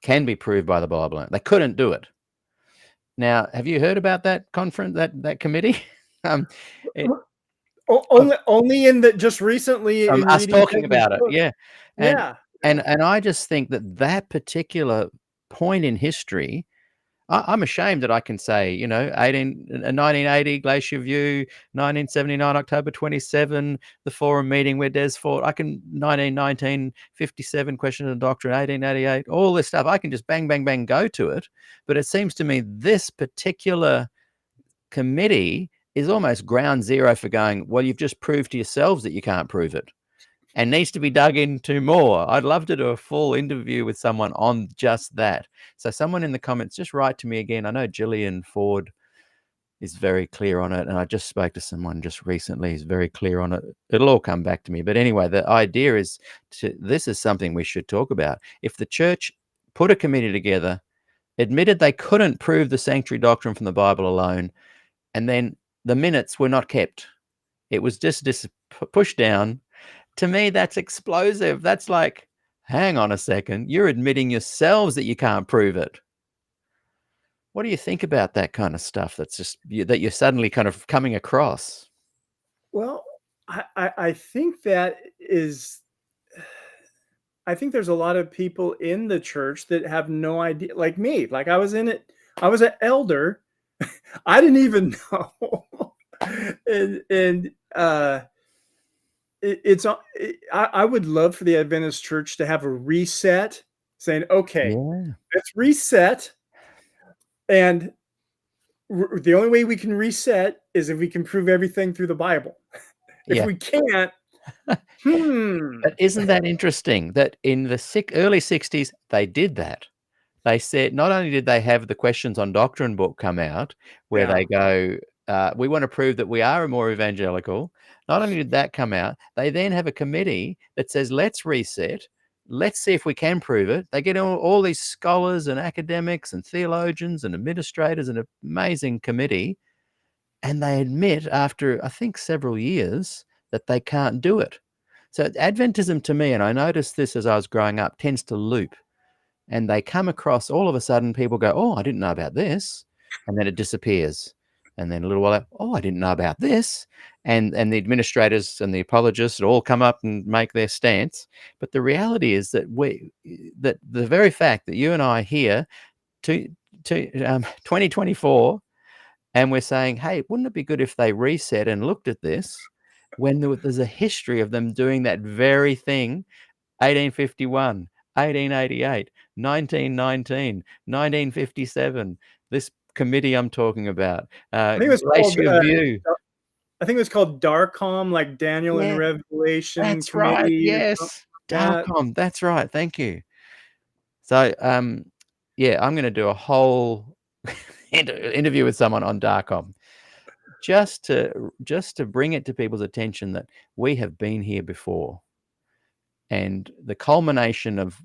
can be proved by the Bible alone. They couldn't do it. Now, have you heard about that conference, that committee? It, Only in that just recently from in us reading talking Douglas' about it, book. yeah, and Yeah. and I just think that particular point in history, I'm ashamed that I can say, 1980 Glacier View, 1979 October 27, the forum meeting where Des fought. I can 1919 57 Question of the Doctrine, 1888, all this stuff. I can just bang, bang, bang go to it. But it seems to me this particular committee is almost ground zero for going, well, you've just proved to yourselves that you can't prove it, and needs to be dug into more. I'd love to do a full interview with someone on just that. So someone in the comments, just write to me again. I know Gillian Ford is very clear on it, and I just spoke to someone just recently who's very clear on it. It'll all come back to me. But anyway, the idea is this is something we should talk about. If the church put a committee together, admitted they couldn't prove the sanctuary doctrine from the Bible alone, and then the minutes were not kept, it was just pushed down. To me, that's explosive. That's like, hang on a second, you're admitting yourselves that you can't prove it. What do you think about that kind of stuff that's just that you're suddenly kind of coming across? Well, I think that is. I think there's a lot of people in the church that have no idea, like me. Like I was in it. I was an elder. I didn't even know. and I would love for the Adventist church to have a reset, saying, okay, Yeah. let's reset. And the only way we can reset is if we can prove everything through the Bible. If Yeah. we can't, But isn't that interesting that in the early 60s, they did that? They said not only did they have the Questions on Doctrine book come out, where they go, we want to prove that we are more evangelical. Not only did that come out, they then have a committee that says, let's reset. Let's see if we can prove it. They get all these scholars and academics and theologians and administrators, an amazing committee. And they admit after, I think, several years that they can't do it. So Adventism to me, and I noticed this as I was growing up, tends to loop. And they come across, all of a sudden, people go, oh, I didn't know about this. And then it disappears. And then a little while later, oh, I didn't know about this. And the administrators and the apologists all come up and make their stance. But the reality is that that the very fact that you and I are here to 2024, and we're saying, hey, wouldn't it be good if they reset and looked at this when there's a history of them doing that very thing, 1851, 1888, 1919, 1957, this committee I'm talking about, I think it was called Glacier View. I think it was called DARCOM, like Daniel and Yeah, Revelation that's right. Committee or something Yes, like that. Darcom. That's right. Thank you. So, yeah, I'm going to do a whole interview with someone on Darcom, just to bring it to people's attention that we have been here before, and the culmination of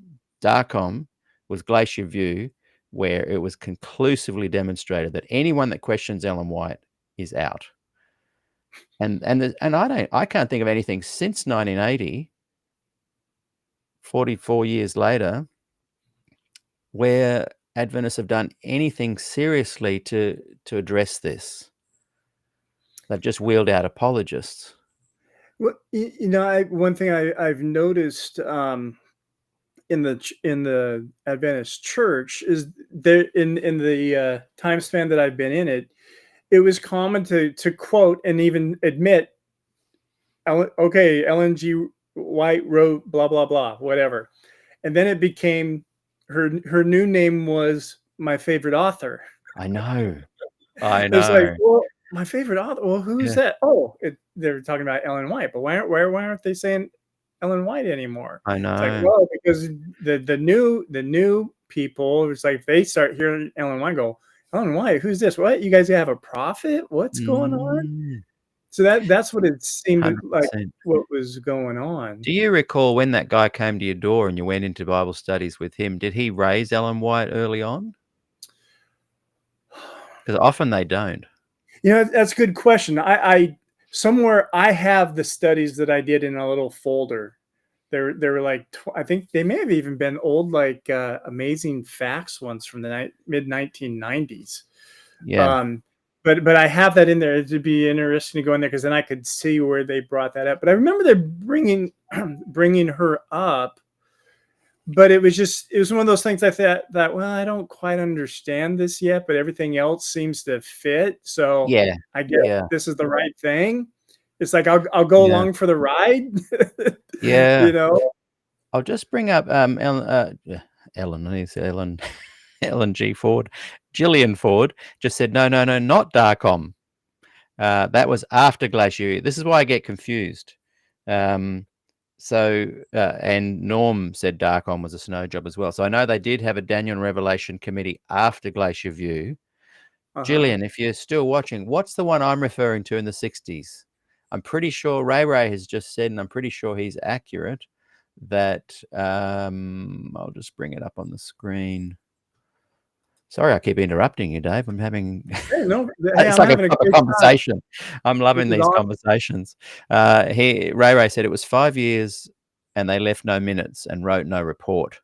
Darcom was Glacier View, where it was conclusively demonstrated that anyone that questions Ellen White is out. And I can't think of anything since 1980, 44 years later, where Adventists have done anything seriously to address this. They've just wheeled out apologists. Well, one thing I've noticed in the Adventist church is there in the time span that I've been in it, it was common to quote and even admit, okay, Ellen G. White wrote blah blah blah, whatever, and then it became her new name was my favorite author. I know. I It's like, know. well, my favorite author. Well, who's Yeah. that? Oh, they're talking about Ellen White, but why aren't they saying Ellen White anymore? I It's like, know. well, because the new people, it's like they start hearing Ellen White, go, Ellen White, who's this? What, you guys have a prophet? What's going on? Mm, So that's what it seemed like 100%. what was going on. Do you recall when that guy came to your door and you went into Bible studies with him? Did he raise Ellen White early on? Because often they don't. That's a good question. I somewhere I have the studies that I did in a little folder. They were like, I think they may have even been old, like amazing facts ones from the mid 1990s. Yeah. But I have that in there. It'd be interesting to go in there because then I could see where they brought that up. But I remember they're bringing her up, but it was one of those things I thought that, well, I don't quite understand this yet, but everything else seems to fit. So Yeah. I guess Yeah. this is the right thing. It's like I'll go Yeah. along for the ride. Yeah. You know. I'll just bring up Ellen. Ellen G. Ford. Gillian Ford just said, no, not Darcom. That was after Glacier. This is why I get confused. And Norm said Darcom was a snow job as well. So I know they did have a Daniel and Revelation committee after Glacier View. Gillian, if you're still watching, what's the one I'm referring to in the 60s? I'm pretty sure Ray has just said, and I'm pretty sure he's accurate, that I'll just bring it up on the screen. Sorry, I keep interrupting you, Dave. I'm having Hey, no, it's I'm like a having proper good conversation. I'm loving This is these awesome. conversations. Ray said it was 5 years and they left no minutes and wrote no report.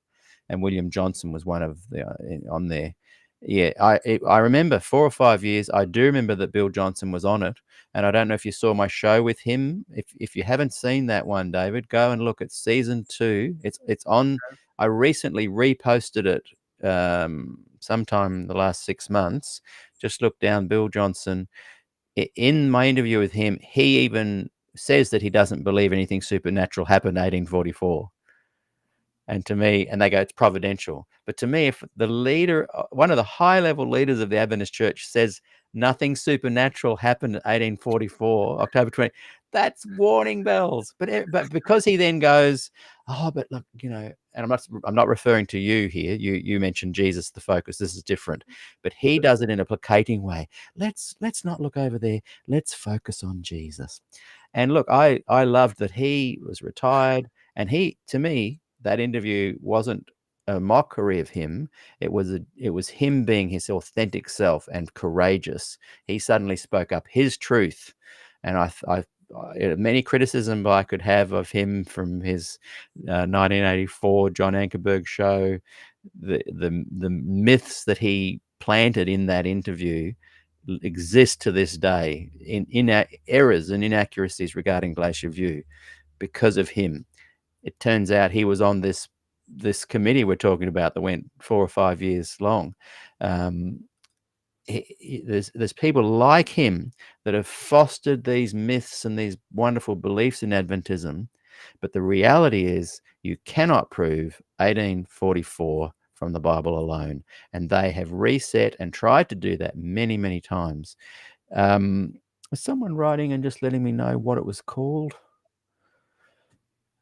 And William Johnson was one of the on there. Yeah, I remember 4 or 5 years. I do remember that Bill Johnson was on it, and I don't know if you saw my show with him. If you haven't seen that one, David, go and look at season 2. It's on. I recently reposted it sometime in the last 6 months. Just look down Bill Johnson. In my interview with him, he even says that he doesn't believe anything supernatural happened in 1844. And to me, and they go, it's providential. But to me, if the leader, one of the high-level leaders of the Adventist Church says nothing supernatural happened in 1844, October 20, that's warning bells. But because he then goes, oh, but look, and I'm not referring to you here. You mentioned Jesus, the focus. This is different. But he does it in a placating way. Let's not look over there. Let's focus on Jesus. And look, I loved that he was retired, and to me, that interview wasn't a mockery of him. It was him being his authentic self and courageous. He suddenly spoke up his truth, and I many criticism I could have of him from his 1984 John Ankerberg show, the myths that he planted in that interview exist to this day in errors and inaccuracies regarding Glacier View because of him. It turns out he was on this committee we're talking about that went 4 or 5 years long. There's people like him that have fostered these myths and these wonderful beliefs in Adventism, but the reality is you cannot prove 1844 from the Bible alone, and they have reset and tried to do that many, many times. Was someone writing and just letting me know what it was called?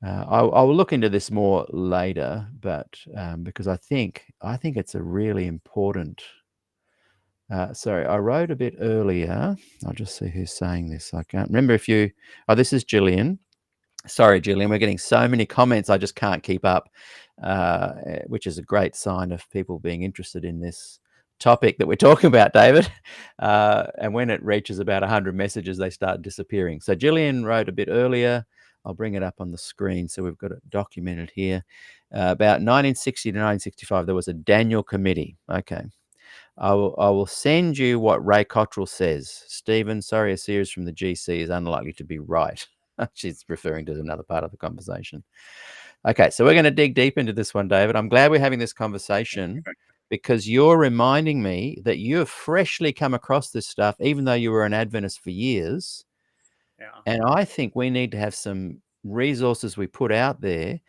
I will look into this more later, but because I think it's a really important. Sorry, I wrote a bit earlier. I'll just see who's saying this. I can't remember if you. Oh, this is Gillian. Sorry, Gillian, we're getting so many comments, I just can't keep up, which is a great sign of people being interested in this topic that we're talking about, David. And when it reaches about 100 messages, they start disappearing. So Gillian wrote a bit earlier. I'll bring it up on the screen so we've got it documented here. About 1960 to 1965, there was a Daniel Committee. Okay. I will send you what Ray Cottrell says. Stephen, sorry, a series from the GC is unlikely to be right. She's referring to another part of the conversation. Okay, so we're going to dig deep into this one, David. I'm glad we're having this conversation because you're reminding me that you have freshly come across this stuff, even though you were an Adventist for years. Yeah. And I think we need to have some resources we put out there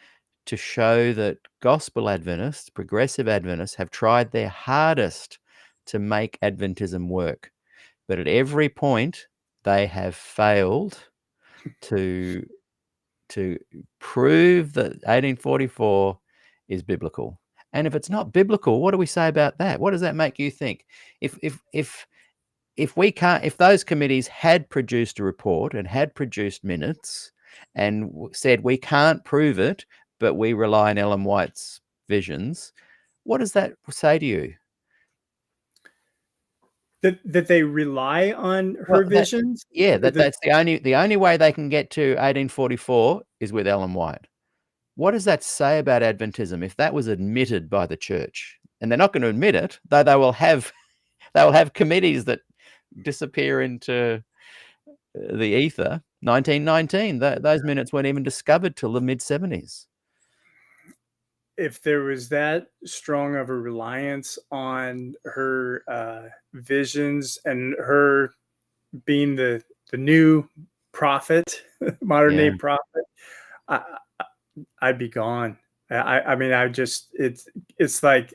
to show that gospel Adventists, progressive Adventists, have tried their hardest to make Adventism work. But at every point, they have failed to prove that 1844 is biblical. And if it's not biblical, what do we say about that? What does that make you think? If we can't, if those committees had produced a report and had produced minutes and said we can't prove it, but we rely on Ellen White's visions, what does that say to you? That they rely on her visions? That's the only way they can get to 1844 is with Ellen White. What does that say about Adventism if that was admitted by the church? And they're not going to admit it, though they will have committees that disappear into the ether. 1919, those minutes weren't even discovered till the mid-70s. If there was that strong of a reliance on her visions and her being the new prophet, modern day prophet, I'd be gone. I mean, it's like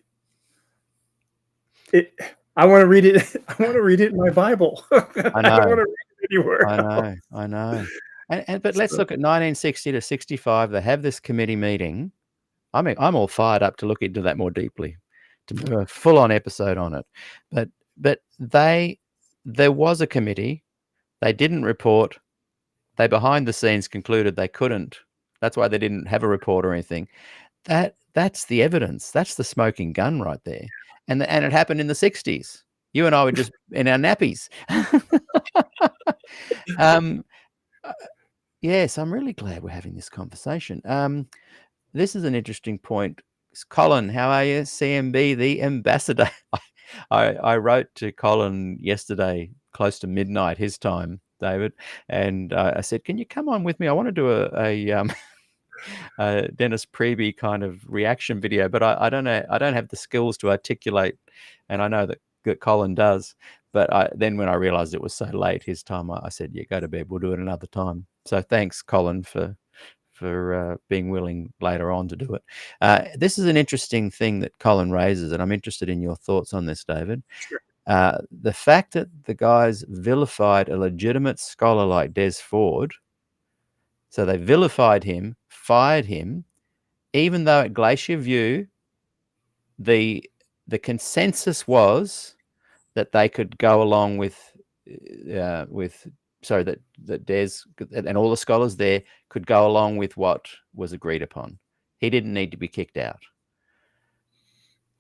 it. I want to read it. I want to read it in my Bible. I don't want to read it anywhere. I know. But let's look at 1960 to 65. They have this committee meeting. I mean, I'm all fired up to look into that more deeply, to do a full-on episode on it. But there was a committee. They didn't report. They behind the scenes concluded they couldn't. That's why they didn't have a report or anything. That's the evidence. That's the smoking gun right there. And it happened in the 60s. You and I were just in our nappies. Yes, I'm really glad we're having this conversation. This is an interesting point. Colin, how are you? CMB, the ambassador. I wrote to Colin yesterday, close to midnight his time, David, and I said, "Can you come on with me? I want to do a Dennis Preby kind of reaction video, but I don't know. I don't have the skills to articulate, and I know that Colin does. But then when I realized it was so late his time, I said, "Yeah, go to bed. We'll do it another time." So thanks, Colin, for being willing later on to do it. This is an interesting thing that Colin raises, and I'm interested in your thoughts on this, David. Sure. The fact that the guys vilified a legitimate scholar like Des Ford, so they vilified him, fired him, even though at Glacier View, the consensus was that they could go along with that Des and all the scholars there could go along with what was agreed upon. He didn't need to be kicked out.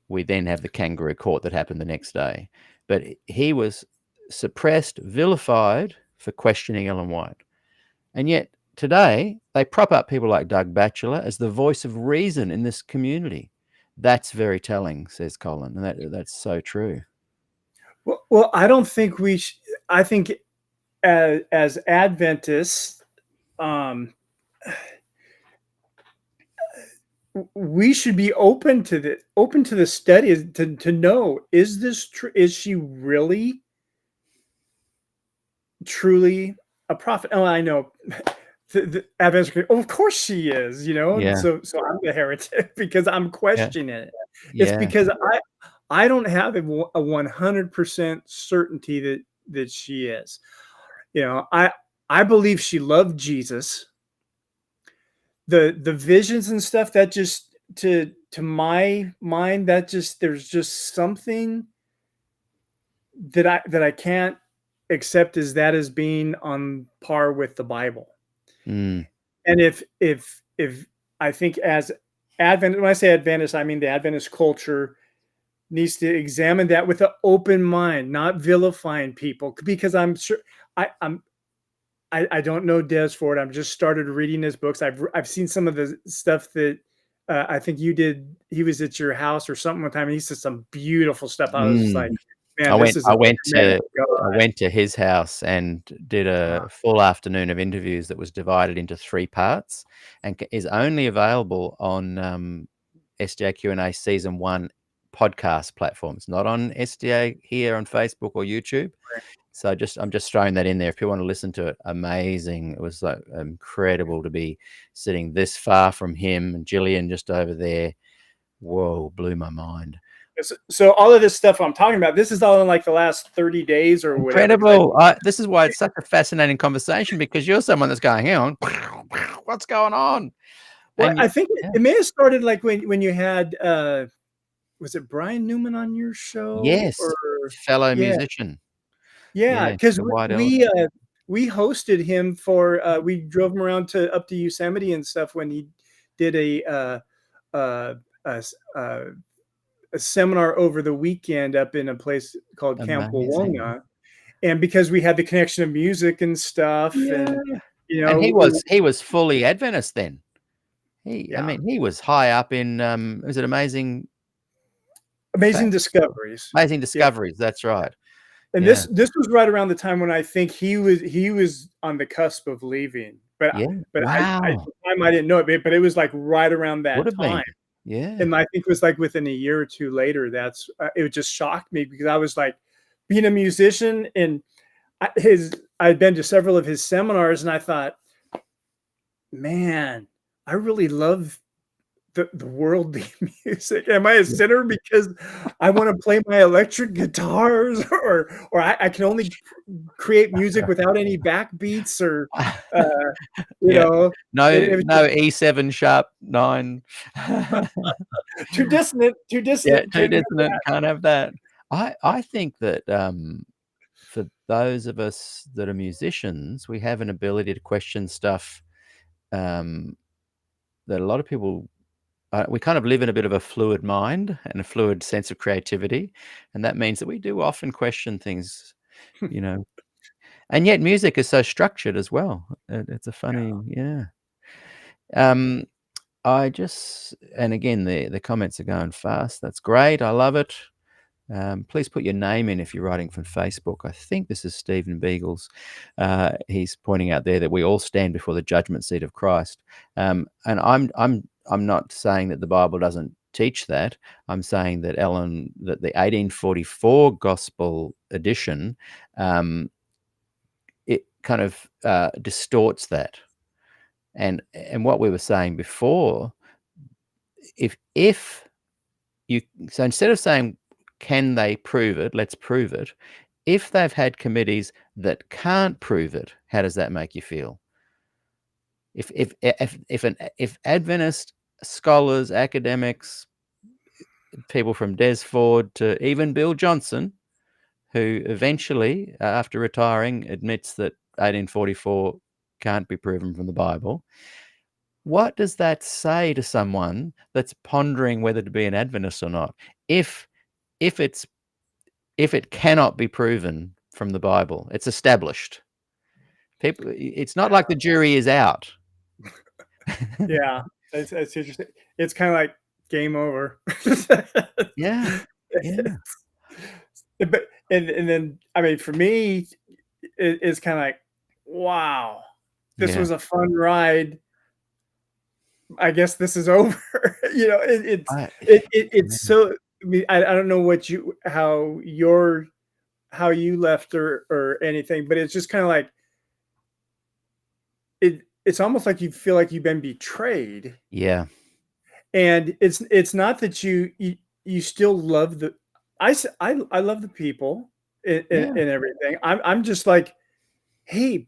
We then have the kangaroo court that happened the next day. But he was suppressed, vilified for questioning Ellen White. And yet today, they prop up people like Doug Batchelor as the voice of reason in this community. That's very telling, says Colin, and that's so true. Well, I don't think I think as Adventists, we should be open to the study to know, is this true? Is she really truly a prophet? Oh, I know. The Adventists, of course she is, Yeah. So I'm the heretic because I'm questioning it. Yeah. It's because I don't have a 100% certainty that she is. You know, I believe she loved Jesus. The visions and stuff that just to my mind, that just there's just something that I can't accept as that as being on par with the Bible. Mm. And if I think as Adventist, when I say Adventist, I mean the Adventist culture needs to examine that with an open mind, not vilifying people, because I'm sure I don't know Des Ford. I've just started reading his books. I've seen some of the stuff that I think you did. He was at your house or something one time, and he said some beautiful stuff. I was like, Mm. man, this is a man of I God. went to his house and did a full afternoon of interviews that was divided into 3 parts and is only available on SDAQ&A Season 1 podcast platforms, not on SDA here on Facebook or YouTube. So I'm just throwing that in there. If you want to listen to it, amazing. It was like incredible to be sitting this far from him and Jillian just over there. Whoa, blew my mind. So all of this stuff I'm talking about, this is all in like the last 30 days or whatever. Incredible. This is why it's such a fascinating conversation, because you're someone that's going, hang on, what's going on? Well, And I think it may have started like when you had was it Brian Newman on your show? yes, Or fellow yeah, musician. yeah, because the White we hosted him for we drove him around up to Yosemite and stuff when he did a seminar over the weekend up in a place called Camp Amazing. Wawonga. And because we had the connection of music and stuff, Yeah. and you And know, he was fully Adventist then. I yeah, mean, he was high up in was it Amazing amazing Fact? discoveries. Amazing Yeah. Discoveries, that's right. And Yeah. this was right around the time when I think he was on the cusp of leaving. But Yeah. I Wow. at the time I didn't know it, but it was like right around Would that have been. time. Yeah. And I think it was like within a year or two later. That's it just shocked me because I was like being a musician, and I'd been to several of his seminars, and I thought, man, I really love the worldly music. Am I a sinner because I want to play my electric guitars, or I can only create music without any backbeats, or you Yeah. know, No it was E7 sharp 9. too dissonant. Yeah, Can't too have dissonant, that. can't have that. I think that, for those of us that are musicians, we have an ability to question stuff, that a lot of people we kind of live in a bit of a fluid mind and a fluid sense of creativity, and that means that we do often question things, you know, and yet music is so structured as well. It's a funny yeah. Um, and again, the comments are going fast. That's great. I love it. Please put your name in if you're writing from Facebook. I think this is Stephen Beagles. He's pointing out there that we all stand before the judgment seat of Christ. And I'm not saying that the Bible doesn't teach that. I'm saying that that the 1844 Gospel edition, it kind of distorts that. And what we were saying before, if so instead of saying, can they prove it? Let's prove it. If they've had committees that can't prove it, how does that make you feel? If Adventist scholars, academics, people from Des Ford to even Bill Johnson, who eventually, after retiring, admits that 1844 can't be proven from the Bible, what does that say to someone that's pondering whether to be an Adventist or not? If it cannot be proven from the Bible, it's established. It's not like the jury is out. Yeah, that's interesting. It's kind of like game over. Yeah, yeah, But and then I mean, for me, it's kind of like, wow, this yeah. was a fun ride. I guess this is over. You know, it's so. I mean, I don't know how you left or anything, but it's just kind of like it's almost like you feel like you've been betrayed. Yeah, And it's not that you still love I love the people and yeah, everything. I'm just like, hey,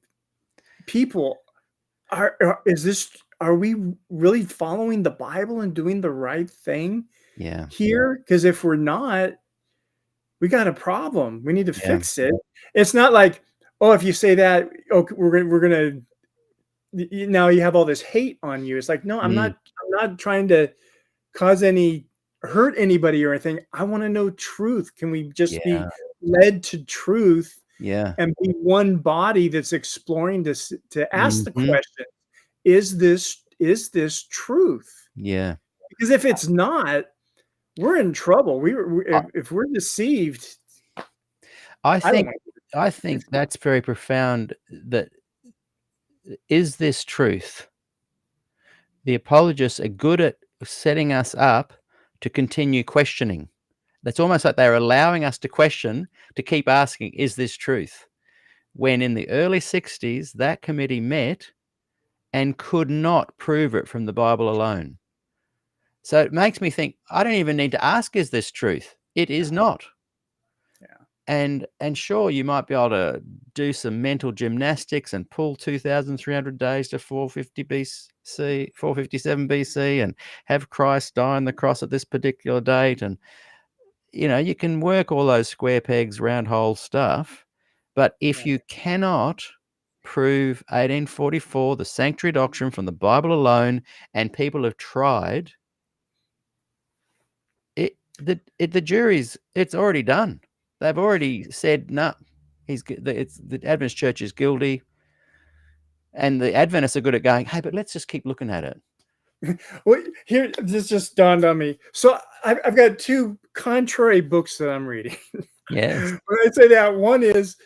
people, are we really following the Bible and doing the right thing Yeah. here? Because if we're not, we got a problem. We need to Yeah. fix it. It's not like, oh, if you say that, oh, we're gonna now you have all this hate on you. It's like, no, I'm not trying to hurt anybody or anything. I want to know truth. Can we just be Yeah. led to truth Yeah. and be one body that's exploring to ask the Mhm. question, is this truth? Yeah. Because if it's not, we're in trouble. I If we're deceived, I I don't think want I think that's very profound. That is this truth. The apologists are good at setting us up to continue questioning. That's almost like they're allowing us to question, to keep asking, is this truth? When in the early 60s, that committee met and could not prove it from the Bible alone. So it makes me think, I don't even need to ask, is this truth? It is not. Yeah. And sure, you might be able to do some mental gymnastics and pull 2,300 days to 450 BC, 457 BC, and have Christ die on the cross at this particular date. And, you can work all those square pegs, round hole stuff. But if you cannot prove 1844, the sanctuary doctrine from the Bible alone, and people have tried, the jury's, it's already done. They've already said, no, the Adventist Church is guilty. And the Adventists are good at going, hey, but let's just keep looking at it. Well, here, this just dawned on me. So I've got two contrary books that I'm reading. Yes. When I say that, one is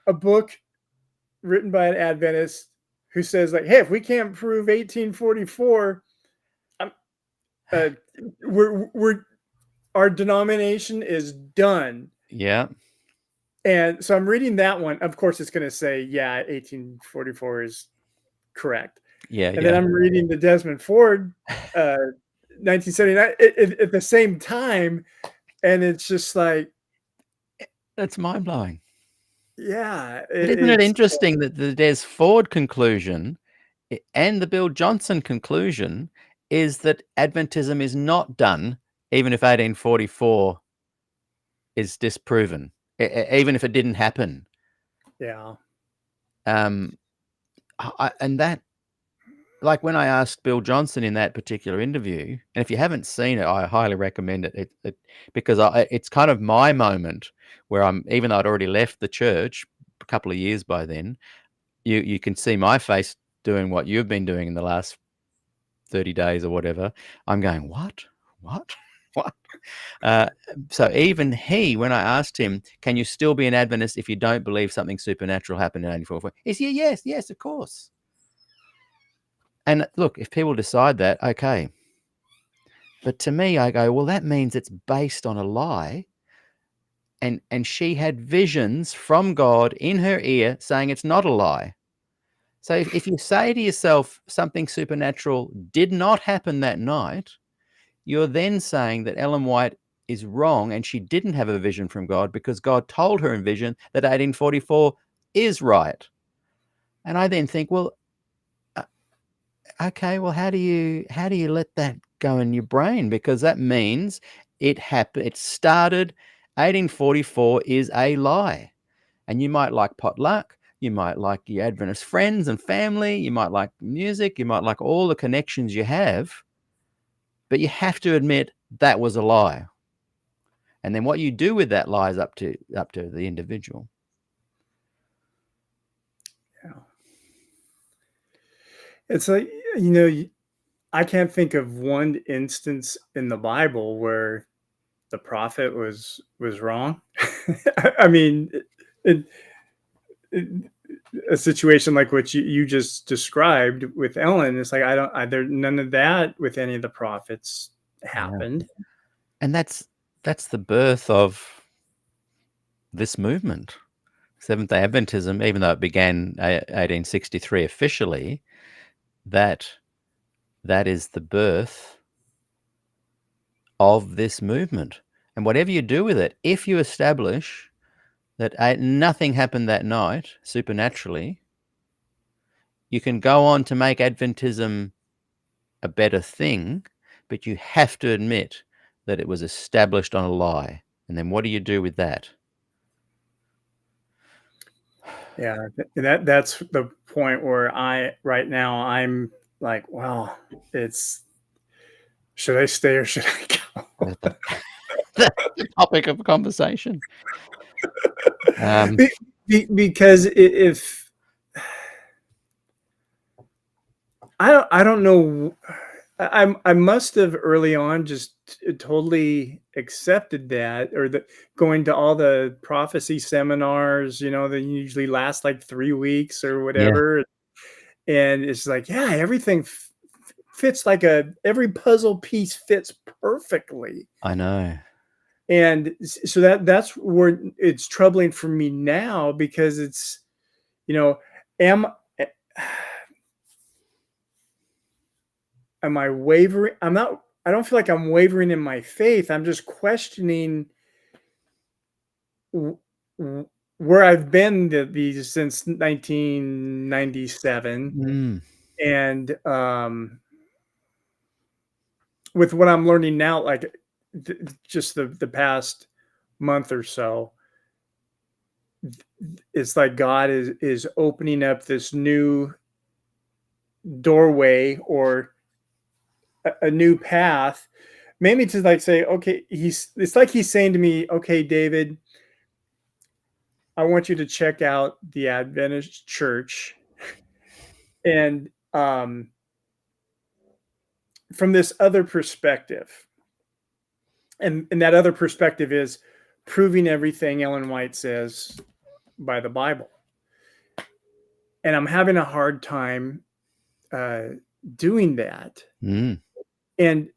a book written by an Adventist who says, like, hey, if we can't prove 1844, our denomination is done. Yeah. And so I'm reading that one. Of course, it's going to say, yeah, 1844 is correct. Yeah. And then I'm reading the Desmond Ford 1979 at the same time. And it's just like, that's mind blowing. Yeah. Isn't it interesting that the Des Ford conclusion and the Bill Johnson conclusion is that Adventism is not done, even if 1844 is disproven, even if it didn't happen. Yeah. And that, like when I asked Bill Johnson in that particular interview, and if you haven't seen it, I highly recommend it, because it's kind of my moment where even though I'd already left the church a couple of years by then, you can see my face doing what you've been doing in the last 30 days or whatever. I'm going, what? So even when I asked him, can you still be an Adventist if you don't believe something supernatural happened in 1844? He said, yes, of course. And look, if people decide that, okay. But to me, I go, well, that means it's based on a lie. And she had visions from God in her ear saying it's not a lie. So if you say to yourself something supernatural did not happen that night, you're then saying that Ellen White is wrong and she didn't have a vision from God because God told her in vision that 1844 is right. And I then think, well, okay, well, how do you let that go in your brain? Because that means it happened. It started. 1844 is a lie, and you might like potluck. You might like your Adventist friends and family. You might like music. You might like all the connections you have, but you have to admit that was a lie. And then what you do with that lie is up to the individual. Yeah. It's like, I can't think of one instance in the Bible where the prophet was wrong. I mean, a situation like what you just described with Ellen, it's like none of that with any of the prophets happened. Yeah. And that's the birth of this movement, Seventh-day Adventism, even though it began 1863 officially. That is the birth of this movement. And whatever you do with it, if you establish that nothing happened that night supernaturally, You can go on to make Adventism a better thing, but you have to admit that it was established on a lie. And then what do you do with that? Yeah, that's the point where right now I'm like, well, should I stay or should I go? That's the topic of conversation. Because if I don't know, I must have early on just totally accepted that, or going to all the prophecy seminars, they usually last like 3 weeks or Yeah, whatever, and it's like, yeah, everything fits like every puzzle piece fits perfectly. I know. And so that's where it's troubling for me now, because it's, am am I wavering? I don't feel like I'm wavering in my faith. I'm just questioning where I've been since 1997. Mm, And with what I'm learning now, like just the past month or so, it's like God is opening up this new doorway, or a new path, maybe to like say, okay, it's like he's saying to me, okay, David, I want you to check out the Adventist church. And from this other perspective, and that other perspective is proving everything Ellen White says by the Bible. And I'm having a hard time doing that. mm, And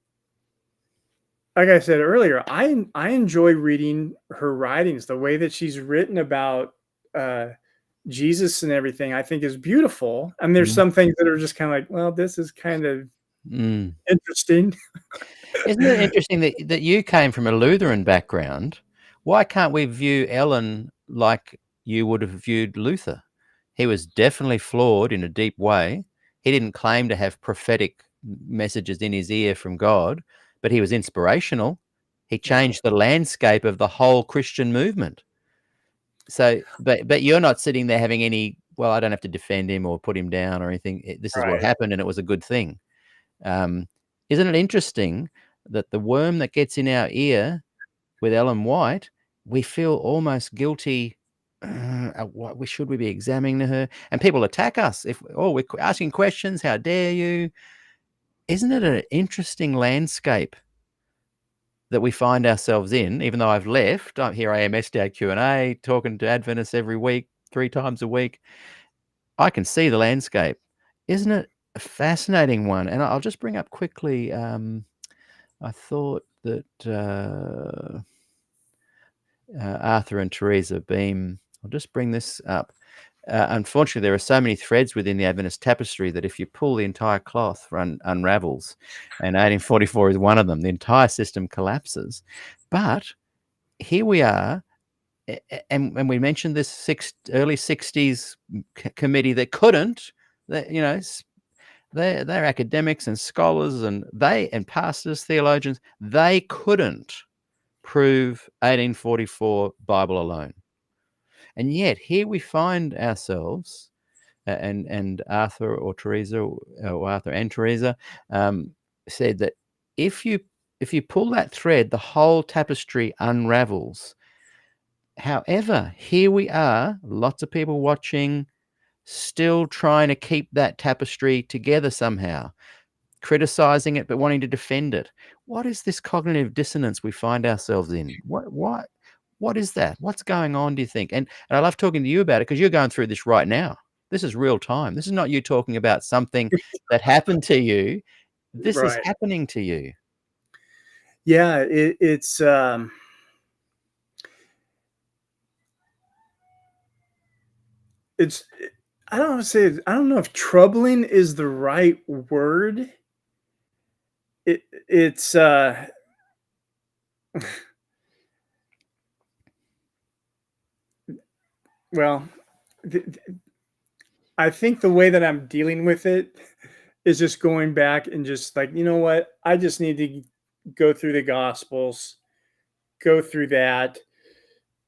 like I said earlier, I enjoy reading her writings. The way that she's written about Jesus and everything, I think, is beautiful. And there's mm, some things that are just kind of like, well, this is kind of mm. interesting. Isn't it interesting that you came from a Lutheran background? Why can't we view Ellen like you would have viewed Luther? He was definitely flawed in a deep way. He didn't claim to have prophetic messages in his ear from God, but he was inspirational. He changed the landscape of the whole Christian movement. So, but you're not sitting there having any, well, I don't have to defend him or put him down or anything. This is what Right. happened, and it was a good thing. Isn't it interesting that the worm that gets in our ear with Ellen White, we feel almost guilty. Should we be examining her? And people attack us if we're asking questions. How dare you? Isn't it an interesting landscape that we find ourselves in? Even though I've left, here I am, SDAQ&A, talking to Adventists every week, 3 times a week. I can see the landscape. Isn't it a fascinating one? And I'll just bring up quickly. I thought that Arthur and Teresa Beam, I'll just bring this up. Unfortunately, there are so many threads within the Adventist tapestry that if you pull the entire cloth, unravels, and 1844 is one of them. The entire system collapses. But here we are, and we mentioned this early 60s committee that couldn't, they're academics and scholars, and pastors, theologians, they couldn't prove 1844 Bible alone. And yet here we find ourselves, and Arthur or Teresa, or Arthur and Teresa, said that if you pull that thread, the whole tapestry unravels. However, here we are, lots of people watching, still trying to keep that tapestry together somehow, criticizing it but wanting to defend it. What is this cognitive dissonance we find ourselves in? What is that? What's going on, do you think? And I love talking to you about it, because you're going through this right now. This is real time. This is not you talking about something that happened to you. This is Right. happening to you. Yeah, it's I don't know if troubling is the right word. It's well, I think the way that I'm dealing with it is just going back and just like, you know what? I just need to go through the Gospels, go through that.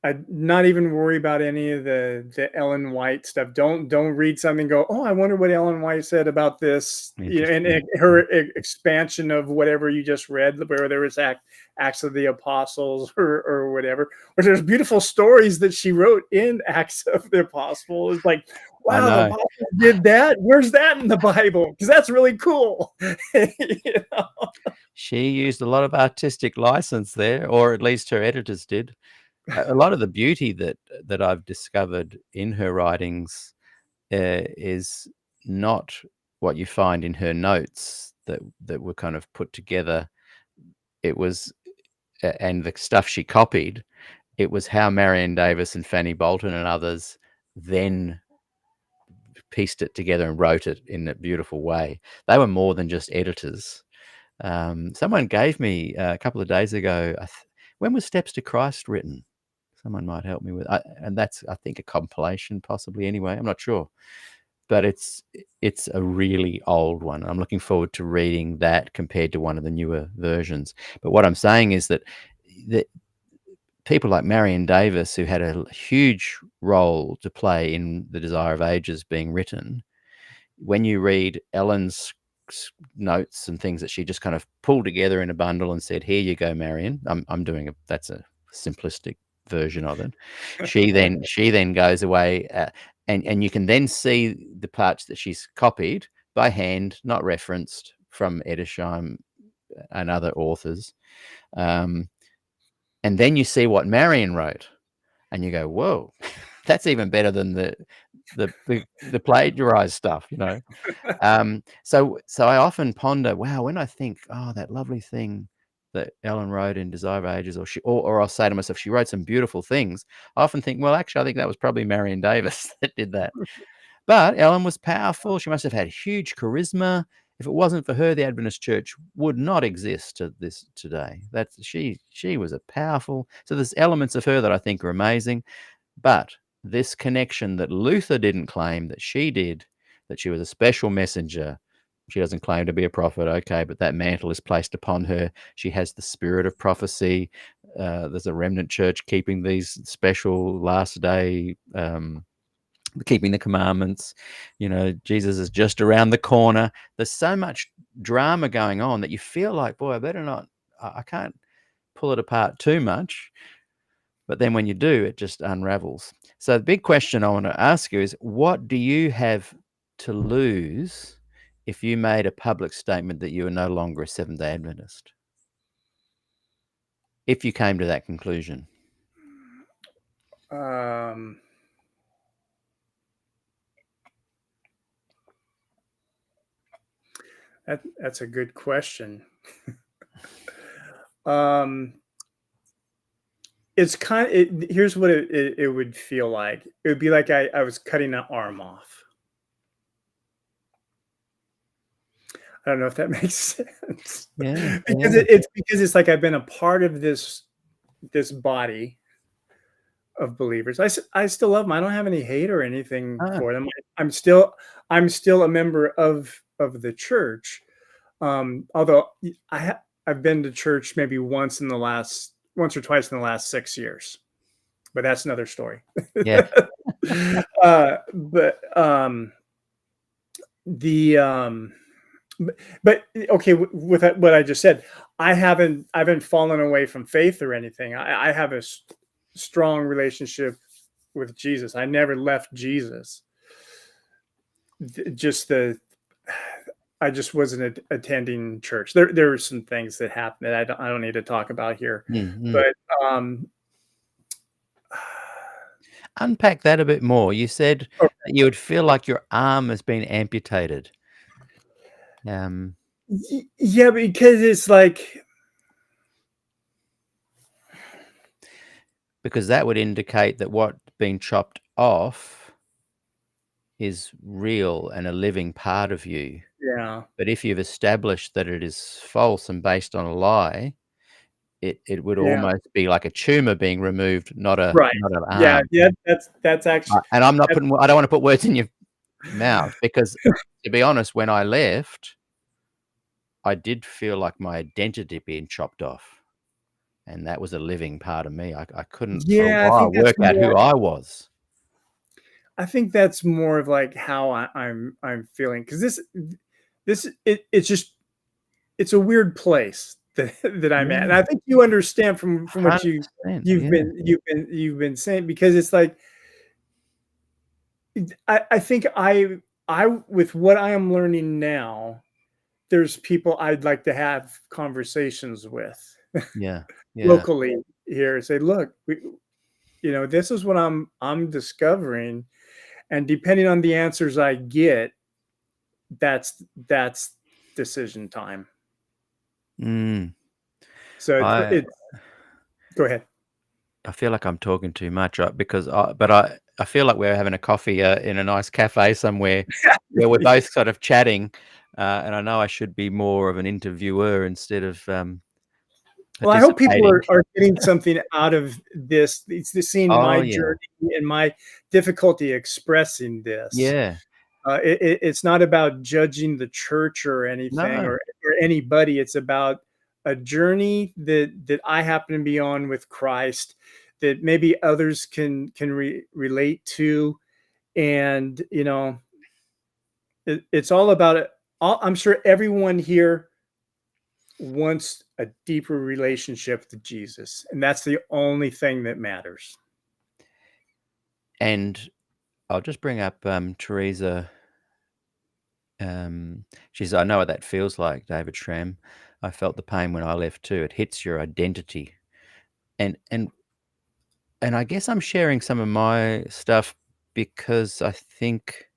I'd not even worry about any of the Ellen White stuff. Don't read something and go, "Oh, I wonder what Ellen White said about this," you know, and Interesting. her expansion of whatever you just read, where there was Acts of the Apostles or whatever. Or there's beautiful stories that she wrote in Acts of the Apostles. It's like, I wow, the know. apostles did that. Where's that in the Bible? Because that's really cool. You know? She used a lot of artistic license there, or at least her editors did. A lot of the beauty that I've discovered in her writings is not what you find in her notes that were kind of put together. It was and the stuff she copied. It was how Marion Davis and Fanny Bolton and others then pieced it together and wrote it in a beautiful way. They were more than just editors. Someone gave me a couple of days ago. When was Steps to Christ written? Someone might help me with, and that's I think a compilation, possibly. Anyway, I'm not sure, but it's a really old one. I'm looking forward to reading that compared to one of the newer versions. But what I'm saying is that people like Marion Davis, who had a huge role to play in The Desire of Ages being written, when you read Ellen's notes and things that she just kind of pulled together in a bundle and said, "Here you go, Marion." I'm doing that's a simplistic version of it. She then goes away, and you can then see the parts that she's copied by hand, not referenced from Edersheim and other authors. And then you see what Marion wrote, and you go, "Whoa, that's even better than the plagiarized stuff," you know. So I often ponder, wow, when I think, oh, that lovely thing that Ellen wrote in Desire of Ages, or I'll say to myself, she wrote some beautiful things. I often think, well, actually, I think that was probably Marion Davis that did that. But Ellen was powerful. She must have had huge charisma. If it wasn't for her, the Adventist Church would not exist to this today. That's she was a powerful. So there's elements of her that I think are amazing. But this connection that Luther didn't claim that she did, that she was a special messenger. She doesn't claim to be a prophet, okay, but that mantle is placed upon her. She has the spirit of prophecy. There's a remnant church keeping these special last day, keeping the commandments. You know, Jesus is just around the corner. There's so much drama going on that you feel like, boy, I better not, I can't pull it apart too much. But then when you do, it just unravels. So the big question I want to ask you is, what do you have to lose if you made a public statement that you are no longer a Seventh-day Adventist? If you came to that conclusion. That's a good question. It's here's what it would feel like. It would be like I was cutting an arm off. I don't know if that makes sense. Yeah. because it's like I've been a part of this body of believers. I still love them. I don't have any hate or anything for them. I'm still a member of the church. Although I've been to church maybe once or twice in the last 6 years, but that's another story. Yeah. But okay, with what I just said, I haven't fallen away from faith or anything. I have a strong relationship with Jesus. I never left Jesus. I just wasn't attending church. There were some things that happened that I don't need to talk about here. Mm-hmm. But unpack that a bit more. You said that you would feel like your arm has been amputated. Yeah, because it's like, because that would indicate that what's been chopped off is real and a living part of you. yeah. But if you've established that it is false and based on a lie, it would almost be like a tumor being removed, not an arm. Yeah. That's actually. And I'm not putting. I don't want to put words in your mouth, because to be honest, when I left, I did feel like my identity being chopped off, and that was a living part of me. I couldn't for a Yeah, I while think that's work out who more. I was. I think that's more of like how I'm feeling, because it's just it's a weird place that I'm at, and Yeah, I think you understand from what 100%. you've Yeah, been saying, because it's like I think I with what I am learning now, there's people I'd like to have conversations with yeah, yeah. locally here. Say, look, this is what I'm discovering, and depending on the answers I get, that's decision time. Mm. So I it's go ahead. I feel like I'm talking too much, because I feel like we're having a coffee in a nice cafe somewhere where we're both sort of chatting, and I know I should be more of an interviewer instead of Well, I hope people participating. are getting something out of this. It's the seeing Oh my yeah, journey and my difficulty expressing this. yeah. It's not about judging the church or anything, No, or anybody. It's about a journey that I happen to be on with Christ, that maybe others can relate to, and it's all about it. I'm sure everyone here wants a deeper relationship with Jesus, and that's the only thing that matters. and I'll just bring up Teresa. She's, I know what that feels like, David Schramm. I felt the pain when I left too. It hits your identity, and and and I guess I'm sharing some of my stuff because I think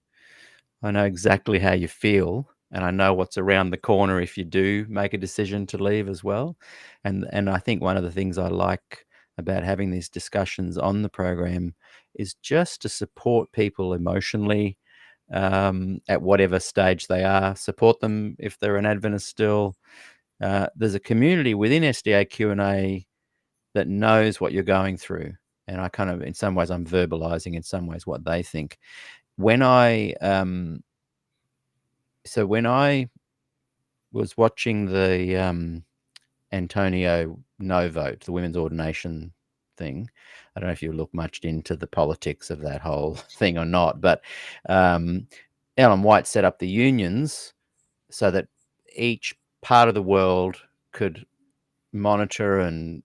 I know exactly how you feel, and I know what's around the corner if you do make a decision to leave as well. And I think one of the things I like about having these discussions on the program is just to support people emotionally, at whatever stage they are. Support them if they're an Adventist still. There's a community within SDAQ&A that knows what you're going through, and I kind of, in some ways, I'm verbalizing in some ways what they think. When I So when I was watching the Antonio no vote, the women's ordination thing, I don't know if you look much into the politics of that whole thing or not, but um, Ellen White set up the unions so that each part of the world could monitor and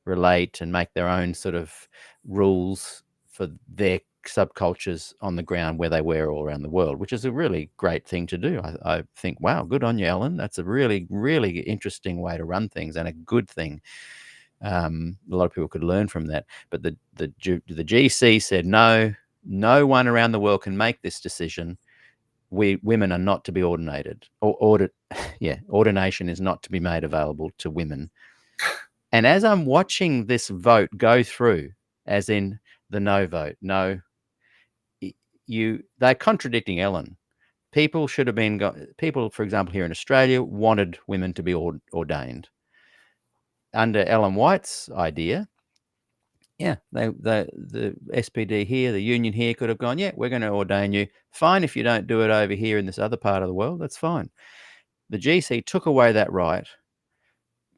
relate and make their own sort of rules for their subcultures on the ground where they were all around the world, which is a really great thing to do. I think, wow, good on you, Ellen. That's a really, really interesting way to run things, and a good thing. A lot of people could learn from that. But the GC said, no one around the world can make this decision. Women are not to be ordinated, ordination is not to be made available to women. And as I'm watching this vote go through, as in the no vote, no, they're contradicting Ellen. People should have been, people, for example, here in Australia, wanted women to be ordained. Under Ellen White's idea, yeah, the SPD here, the union here could have gone, yeah, we're going to ordain you. Fine if you don't do it over here in this other part of the world, that's fine. The GC took away that right,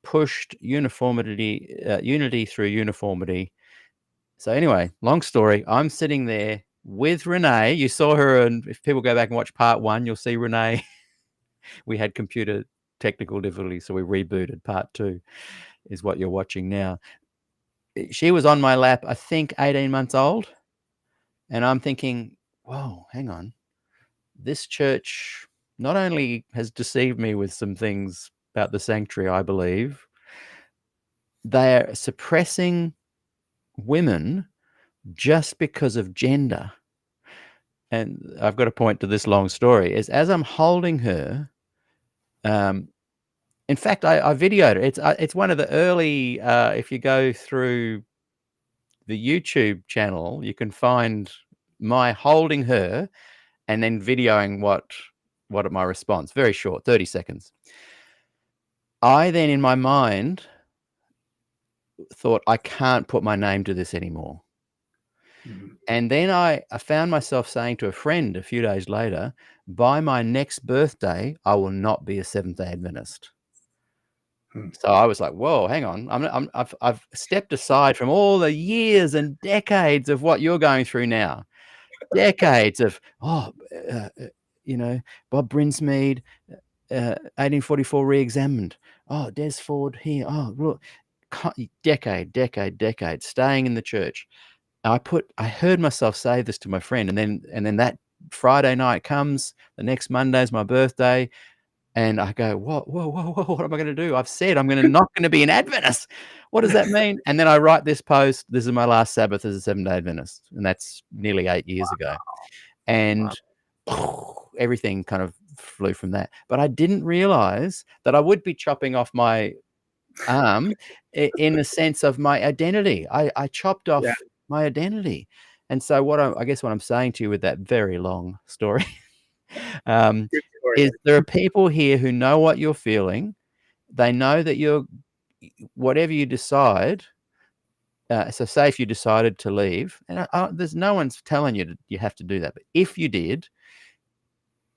pushed unity through uniformity. So anyway, long story, I'm sitting there with Renee. You saw her, and if people go back and watch part 1, you'll see Renee. We had computer technical difficulties, so we rebooted. Part 2 is what you're watching now. She was on my lap, I think 18 months old, and I'm thinking, whoa, hang on. This church not only has deceived me with some things about the sanctuary, I believe, they're suppressing women just because of gender. And I've got a point to this long story, is as I'm holding her, in fact, I videoed it. It's one of the early, if you go through the YouTube channel, you can find my holding her and then videoing what my response, very short, 30 seconds. I then, in my mind, thought, I can't put my name to this anymore. Mhm. And then I found myself saying to a friend a few days later, by my next birthday, I will not be a Seventh-day Adventist. Hmm. So I was like, whoa, hang on. I've stepped aside from all the years and decades of what you're going through now. Decades of, you know, Bob Brinsmead, 1844 re-examined. Oh, Des Ford here. Oh, look, decade, staying in the church. I heard myself say this to my friend, and then that Friday night comes. The next Monday is my birthday, and I go, whoa, what am I going to do? I've said I'm not going to be an Adventist. What does that mean? And then I write this post. This is my last Sabbath as a Seventh-day Adventist, and that's nearly 8 years ago. And everything kind of flew from that. But I didn't realize that I would be chopping off my arm in the sense of my identity. I chopped off Yeah. my identity. And so I guess what I'm saying to you with that very long story Good story. is there are people here who know what you're feeling. They know that whatever you decide. So say if you decided to leave, and there's no one's telling you you have to do that. But if you did,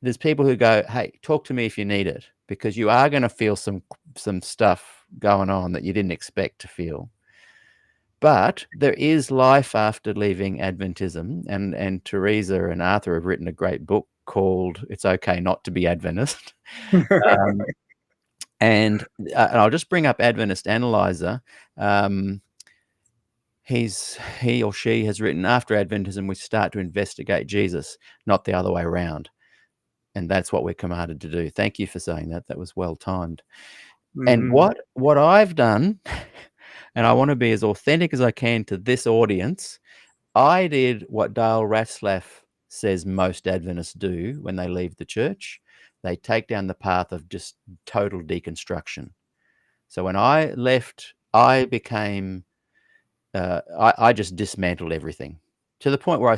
there's people who go, hey, talk to me if you need it, because you are going to feel some stuff going on that you didn't expect to feel. But there is life after leaving Adventism, and Teresa and Arthur have written a great book called "It's Okay Not to Be Adventist." And I'll just bring up Adventist Analyzer. He or she has written, after Adventism, we start to investigate Jesus, not the other way around. And that's what we're commanded to do. Thank you for saying that. That was well timed. And what I've done, and I want to be as authentic as I can to this audience, I did what Dale Ratzlaff says most Adventists do when they leave the church. They take down the path of just total deconstruction. So when I left, I became, I just dismantled everything to the point where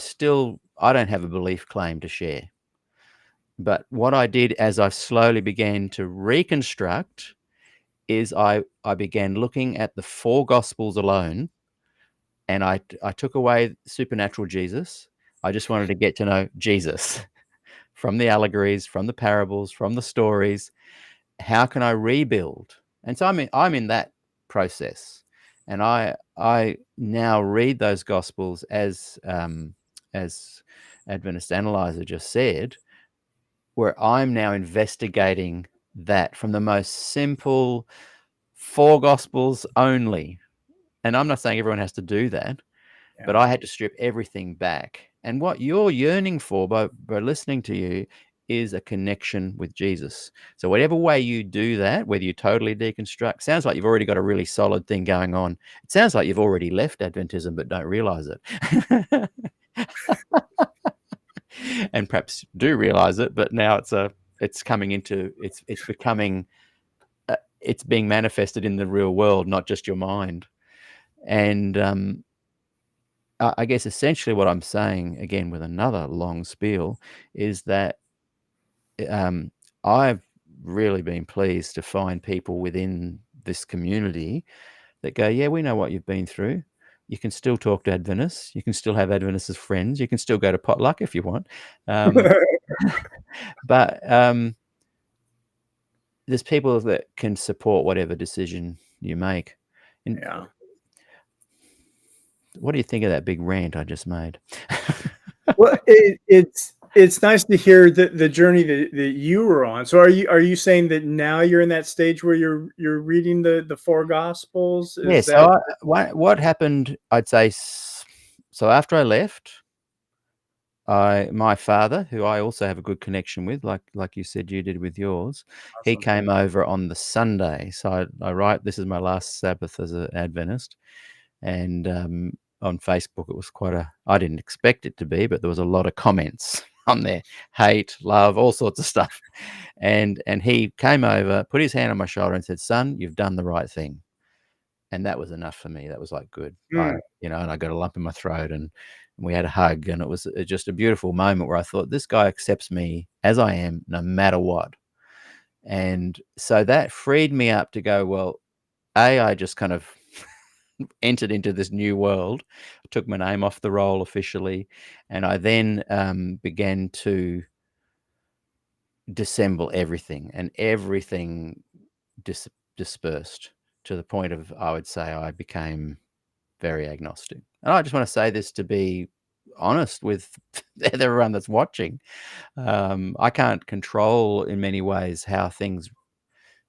I don't have a belief claim to share. But what I did as I slowly began to reconstruct is I began looking at the 4 Gospels alone, and I took away supernatural Jesus. I just wanted to get to know Jesus from the allegories, from the parables, from the stories. How can I rebuild? And so I'm in that process, and I now read those Gospels as Adventist Analyzer just said, where I'm now investigating that from the most simple 4 Gospels only. And I'm not saying everyone has to do that, but I had to strip everything back. And what you're yearning for by listening to you is a connection with Jesus. So whatever way you do that, whether you totally deconstruct, sounds like you've already got a really solid thing going on. It sounds like you've already left Adventism but don't realize it. And perhaps do realize it, but now it's coming into, it's becoming, it's being manifested in the real world, not just your mind. And I guess essentially what I'm saying, again with another long spiel, is that I've really been pleased to find people within this community that go, yeah, we know what you've been through. You can still talk to Adventists. You can still have Adventists as friends. You can still go to potluck if you want. But there's people that can support whatever decision you make. And Yeah. what do you think of that big rant I just made? Well, it's nice to hear the journey that you were on. So are you saying that now you're in that stage where you're reading the 4 Gospels? Yeah. So what happened? I'd say so. After I left, my father, who I also have a good connection with, like you said you did with yours, he Awesome. came over on the Sunday. So I write, this is my last Sabbath as an Adventist, and on Facebook it was I didn't expect it to be, but there was a lot of comments on there, hate, love, all sorts of stuff. And he came over, put his hand on my shoulder and said, son, you've done the right thing. And that was enough for me. That was like good. And I got a lump in my throat, and we had a hug, and it was just a beautiful moment where I thought, this guy accepts me as I am, no matter what. And so that freed me up to go, well, I just kind of entered into this new world. I took my name off the roll officially, and I then began to dissemble everything, and everything dispersed to the point of, I would say, I became very agnostic. And I just want to say this to be honest with everyone that's watching. I can't control in many ways how things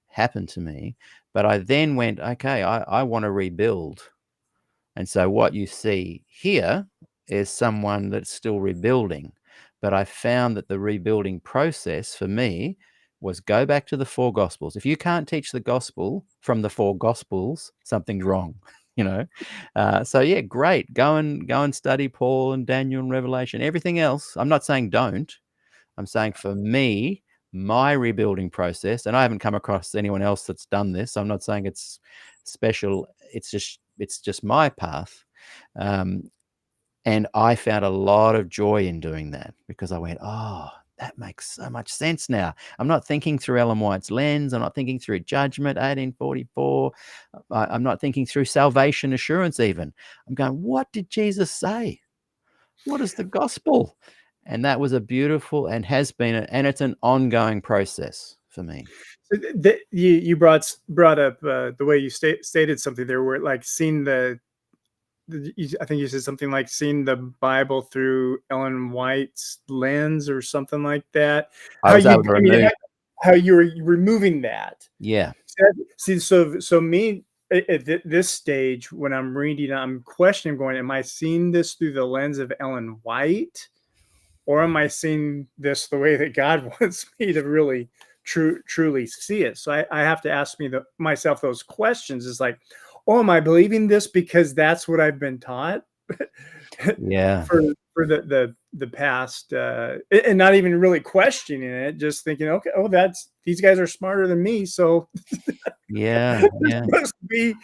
happen to me, but I then went, okay, I want to rebuild. And so what you see here is someone that's still rebuilding. But I found that the rebuilding process for me was go back to the four gospels. If you can't teach the gospel from the four gospels, something's wrong. So yeah, great. Go and study Paul and Daniel and Revelation. Everything else, I'm not saying don't. I'm saying for me, my rebuilding process, and I haven't come across anyone else that's done this. I'm not saying it's special. It's just my path. And I found a lot of joy in doing that, because I went, oh, that makes so much sense now. I'm not thinking through Ellen White's lens. I'm not thinking through judgment, 1844. I'm not thinking through salvation assurance even. I'm going, what did Jesus say? What is the gospel? And that was a beautiful, and has been, and it's an ongoing process for me. So you brought up the way you stated something there, where like seeing I think you said something like seeing the Bible through Ellen White's lens or something like that. I was able to remove. How you were removing that. Yeah. See, so me at this stage, when I'm reading, I'm questioning, going, am I seeing this through the lens of Ellen White, or am I seeing this the way that God wants me to really truly see it? So I have to ask myself those questions. Is like, oh, am I believing this because that's what I've been taught? Yeah. for the past, and not even really questioning it, just thinking, okay, oh, these guys are smarter than me, so yeah, must be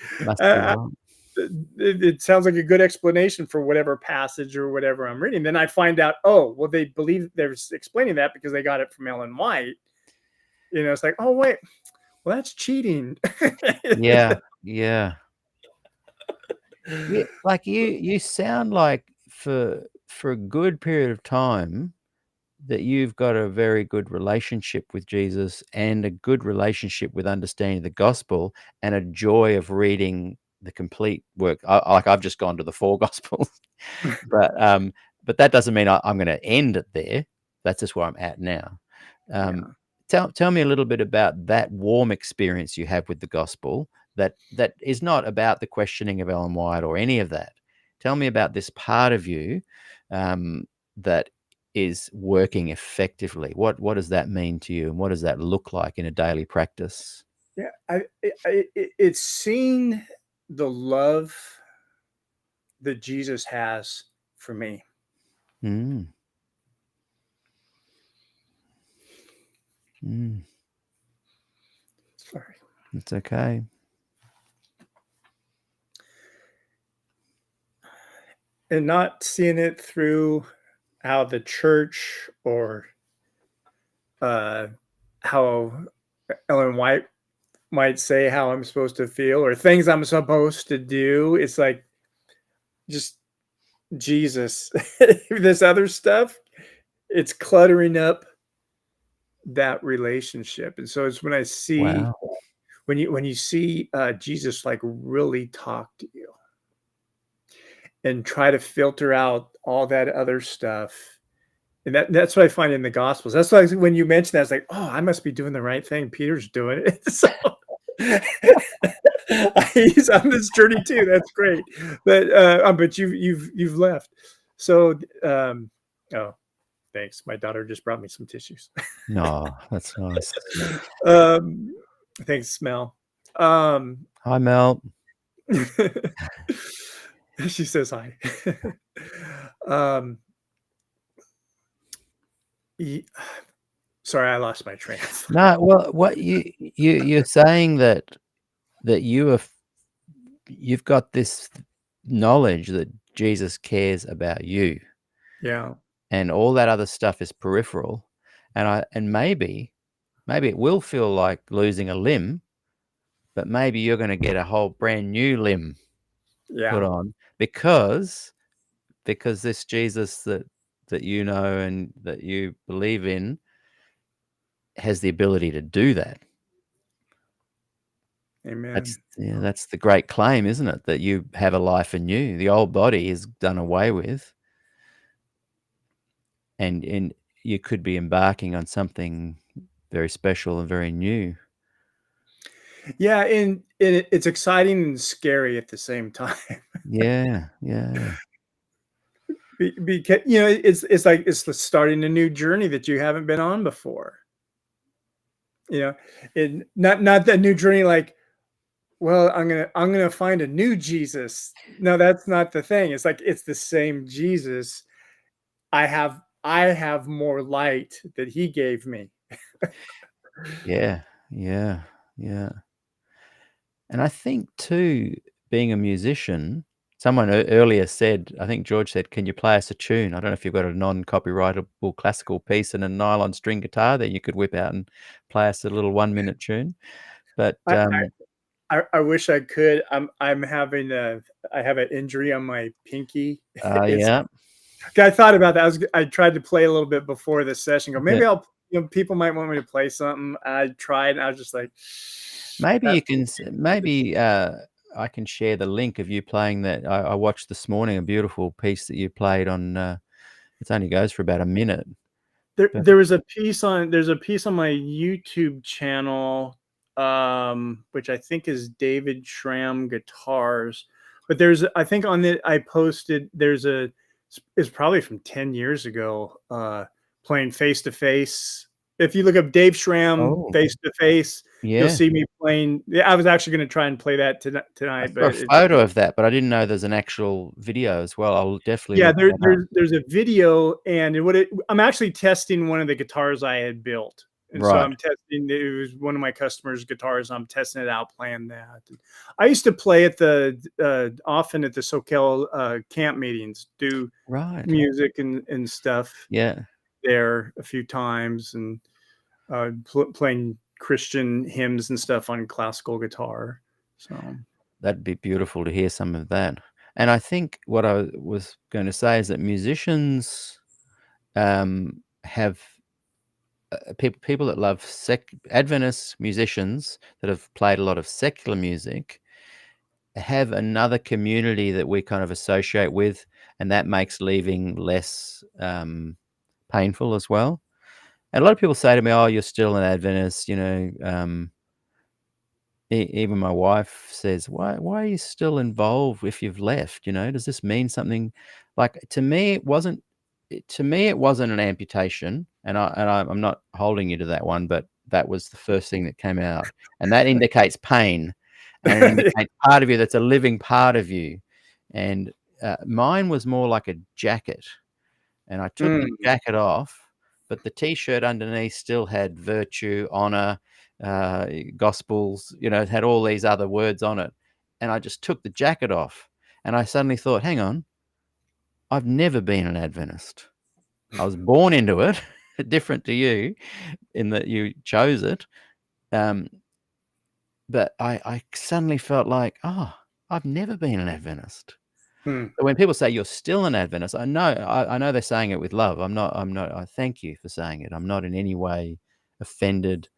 it sounds like a good explanation for whatever passage or whatever I'm reading. Then I find out, oh, well, they believe they're explaining that because they got it from Ellen White. It's like, oh wait, well, that's cheating. Yeah. Like you sound like for a good period of time that you've got a very good relationship with Jesus, and a good relationship with understanding the gospel, and a joy of reading the complete work. I've just gone to the four gospels, but that doesn't mean I'm going to end it there. That's just where I'm at now. Tell me a little bit about that warm experience you have with the gospel. That is not about the questioning of Ellen White or any of that. Tell me about this part of you that is working effectively. What does that mean to you, and what does that look like in a daily practice? Yeah, it's seeing the love that Jesus has for me. Sorry, it's okay. And not seeing it through how the church or how Ellen White might say how I'm supposed to feel or things I'm supposed to do. It's like just Jesus. This other stuff, it's cluttering up that relationship. And so it's when I see when you see Jesus like really talk to you and try to filter out all that other stuff. And that's what I find in the Gospels. That's why when you mentioned that, I was like, oh, I must be doing the right thing. Peter's doing it. So he's on this journey too. That's great. But you've left. So oh, thanks. My daughter just brought me some tissues. No, that's nice. Thanks, Mel. Hi, Mel. She says hi. Sorry, I lost my train. No, well, what you're saying that you've got this knowledge that Jesus cares about you. Yeah. And all that other stuff is peripheral. And maybe it will feel like losing a limb, but maybe you're going to get a whole brand new limb Yeah. put on because this Jesus that you know and that you believe in has the ability to do that. Amen. That's the great claim, isn't it? That you have a life anew. The old body is done away with, and you could be embarking on something very special and very new. Yeah, and it's exciting and scary at the same time. Yeah, yeah, Because it's like it's the starting a new journey that you haven't been on before. You know, and not that new journey like, well, I'm gonna find a new Jesus. No, that's not the thing. It's like it's the same Jesus. I have more light that he gave me. yeah, yeah, yeah. And I think too, being a musician, someone earlier said, I think George said, "Can you play us a tune?" I don't know if you've got a non-copyrightable classical piece and a nylon string guitar that you could whip out and play us a little 1-minute tune. But I, I wish I could. I'm having I have an injury on my pinky. It's yeah, I thought about that. I tried to play a little bit before this session. Go, yeah. maybe people might want me to play something. I tried, and I was just like, Maybe that. you can. Maybe I can share the link of you playing that. I watched this morning a beautiful piece that you played on. It only goes for about a minute. But There's a piece on my YouTube channel, which I think is David Schramm guitars. But I think on the I posted it's probably from 10 years ago, playing face to face. If you look up Dave Schramm oh, face to face, you'll yeah. see me playing. Yeah, I was actually going to try and play that I tonight, saw a but photo of that, but I didn't know there's an actual video as well. I'll definitely yeah, look that up. there's a video, and I'm actually testing one of the guitars I had built, and so Right. I'm testing. It was one of my customers' guitars. I'm testing it out, playing that. I used to play at the often at the SoCal camp meetings, do Right. music and stuff Yeah. there a few times, and playing Christian hymns and stuff on classical guitar. So That'd be beautiful to hear some of that. And I think what I was going to say is that musicians have people that love Adventist musicians that have played a lot of secular music have another community that we kind of associate with, and that makes leaving less painful as well. And a lot of people say to me, "Oh, you're still an Adventist," even my wife says, "Why are you still involved if you've left? Does this mean something?" Like to me, it wasn't an amputation, and I'm not holding you to that one, but that was the first thing that came out, and that indicates pain, and it indicates part of you that's a living part of you, and mine was more like a jacket, and I took the mm, jacket off, but the T-shirt underneath still had virtue, honor, gospels. It had all these other words on it, and I just took the jacket off, and I suddenly thought, hang on, I've never been an Adventist. I was born into it, different to you, in that you chose it. Um, but I suddenly felt like, oh, I've never been an Adventist. mm, But when people say you're still an Adventist, I know they're saying it with love. I'm not. I thank you for saying it. I'm not in any way offended,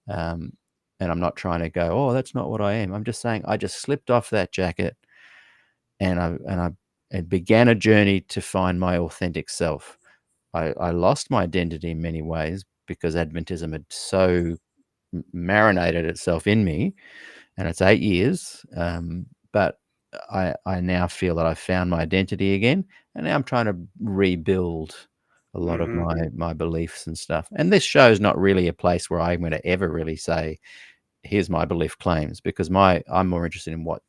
um, and I'm not trying to go, oh, that's not what I am. I'm just saying I just slipped off that jacket, and I began a journey to find my authentic self. I lost my identity in many ways because Adventism had so marinated itself in me, and it's 8 years. But I now feel that I've found my identity again, and now I'm trying to rebuild a lot of mhm, my beliefs and stuff. And this show is not really a place where I'm going to ever really say, "Here's my belief claims," because I'm more interested in what,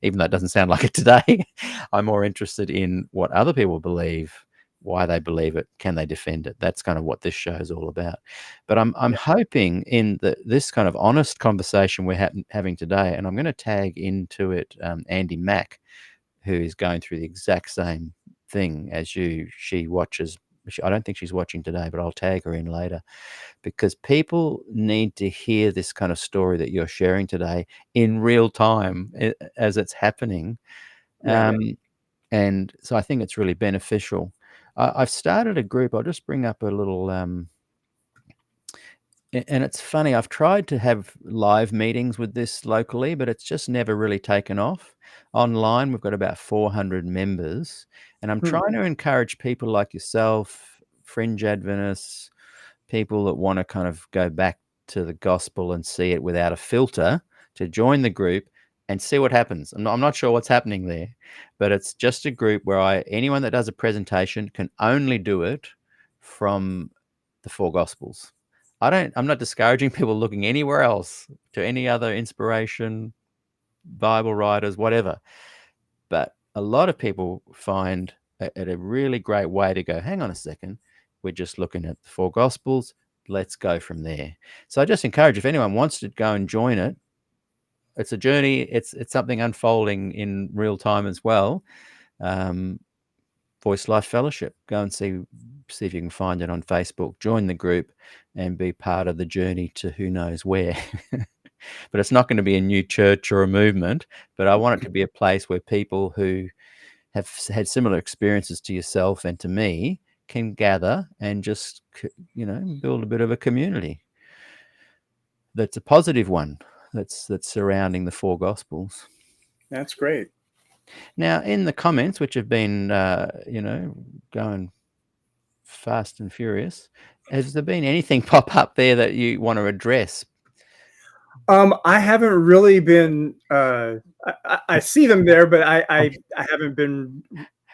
even though it doesn't sound like it today, I'm more interested in what other people believe, why they believe it, can they defend it. That's kind of what this show is all about. But I'm yeah, hoping in this kind of honest conversation we're having today, and I'm going to tag into it Andy Mack, who is going through the exact same thing as you. She watches. I don't think she's watching today, but I'll tag her in later, because people need to hear this kind of story that you're sharing today in real time as it's happening. Yeah. And so I think it's really beneficial. I've started a group. I'll just bring up a little, and it's funny. I've tried to have live meetings with this locally, but it's just never really taken off. Online, we've got about 400 members, and I'm Hmm. trying to encourage people like yourself, fringe Adventists, people that want to kind of go back to the gospel and see it without a filter, to join the group and see what happens. I'm not sure what's happening there, but it's just a group where anyone that does a presentation can only do it from the four gospels. I'm not discouraging people looking anywhere else to any other inspiration, Bible writers, whatever. But a lot of people find it a really great way to go, hang on a second, we're just looking at the four gospels. Let's go from there. So I just encourage, if anyone wants to go and join it, it's a journey. It's something unfolding in real time as well. Voice Life Fellowship. Go and see if you can find it on Facebook. Join the group and be part of the journey to who knows where. But it's not going to be a new church or a movement. But I want it to be a place where people who have had similar experiences to yourself and to me can gather and just, build a bit of a community that's a positive one, that's surrounding the four gospels. That's great. Now, in the comments, which have been, going fast and furious, has there been anything pop up there that you want to address? I haven't really been. I see them there, but I haven't been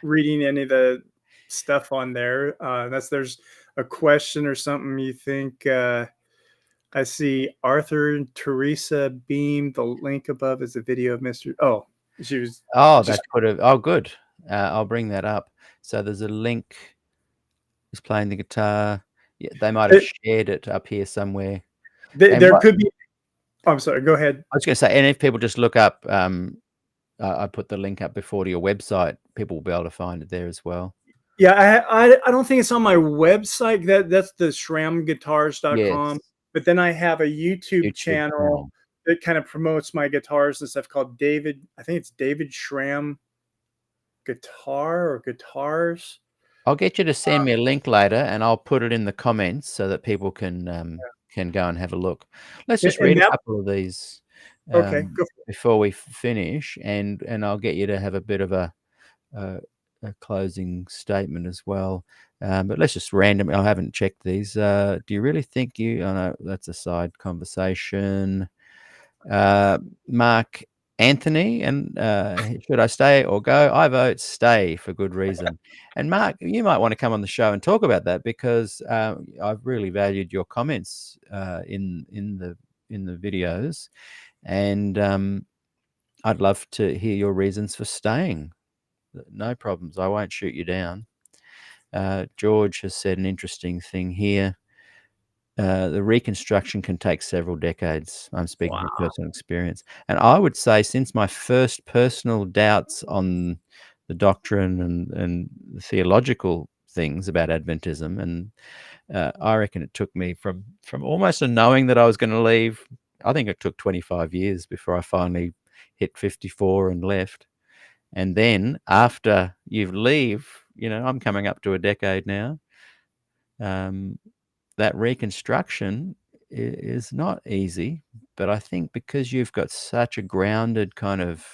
reading any of the stuff on there. Unless there's a question or something you think. I see Arthur and Teresa Beam. The link above is a video of Mr. Oh, she was. Oh, that's good. I'll bring that up. So there's a link. He's playing the guitar. Yeah, they might have shared it up here somewhere. There could be. I'm sorry. Go ahead. I was going to say, and if people just look up, I put the link up before to your website. People will be able to find it there as well. Yeah, I don't think it's on my website. That's the ShrammGuitars.com. Yes. But then I have a YouTube channel that kind of promotes my guitars and stuff called David. I think it's David Schramm Guitar or Guitars. I'll get you to send me a link later, and I'll put it in the comments so that people can go and have a look. Let's just read a couple of these before we finish, and I'll get you to have a bit of a closing statement as well. But let's just randomly. I haven't checked these. Do you really think you? Oh no, that's a side conversation. Mark Anthony, and should I stay or go? I vote stay for good reason. And Mark, you might want to come on the show and talk about that, because I've really valued your comments in the videos, and I'd love to hear your reasons for staying. No problems. I won't shoot you down. George has said an interesting thing here. The reconstruction can take several decades. I'm speaking from personal experience. And I would say, since my first personal doubts on the doctrine and the theological things about Adventism, and I reckon it took me from almost a knowing that I was going to leave. I think it took 25 years before I finally hit 54 and left. And then after you leave, I'm coming up to a decade now. That reconstruction is not easy, but I think because you've got such a grounded kind of,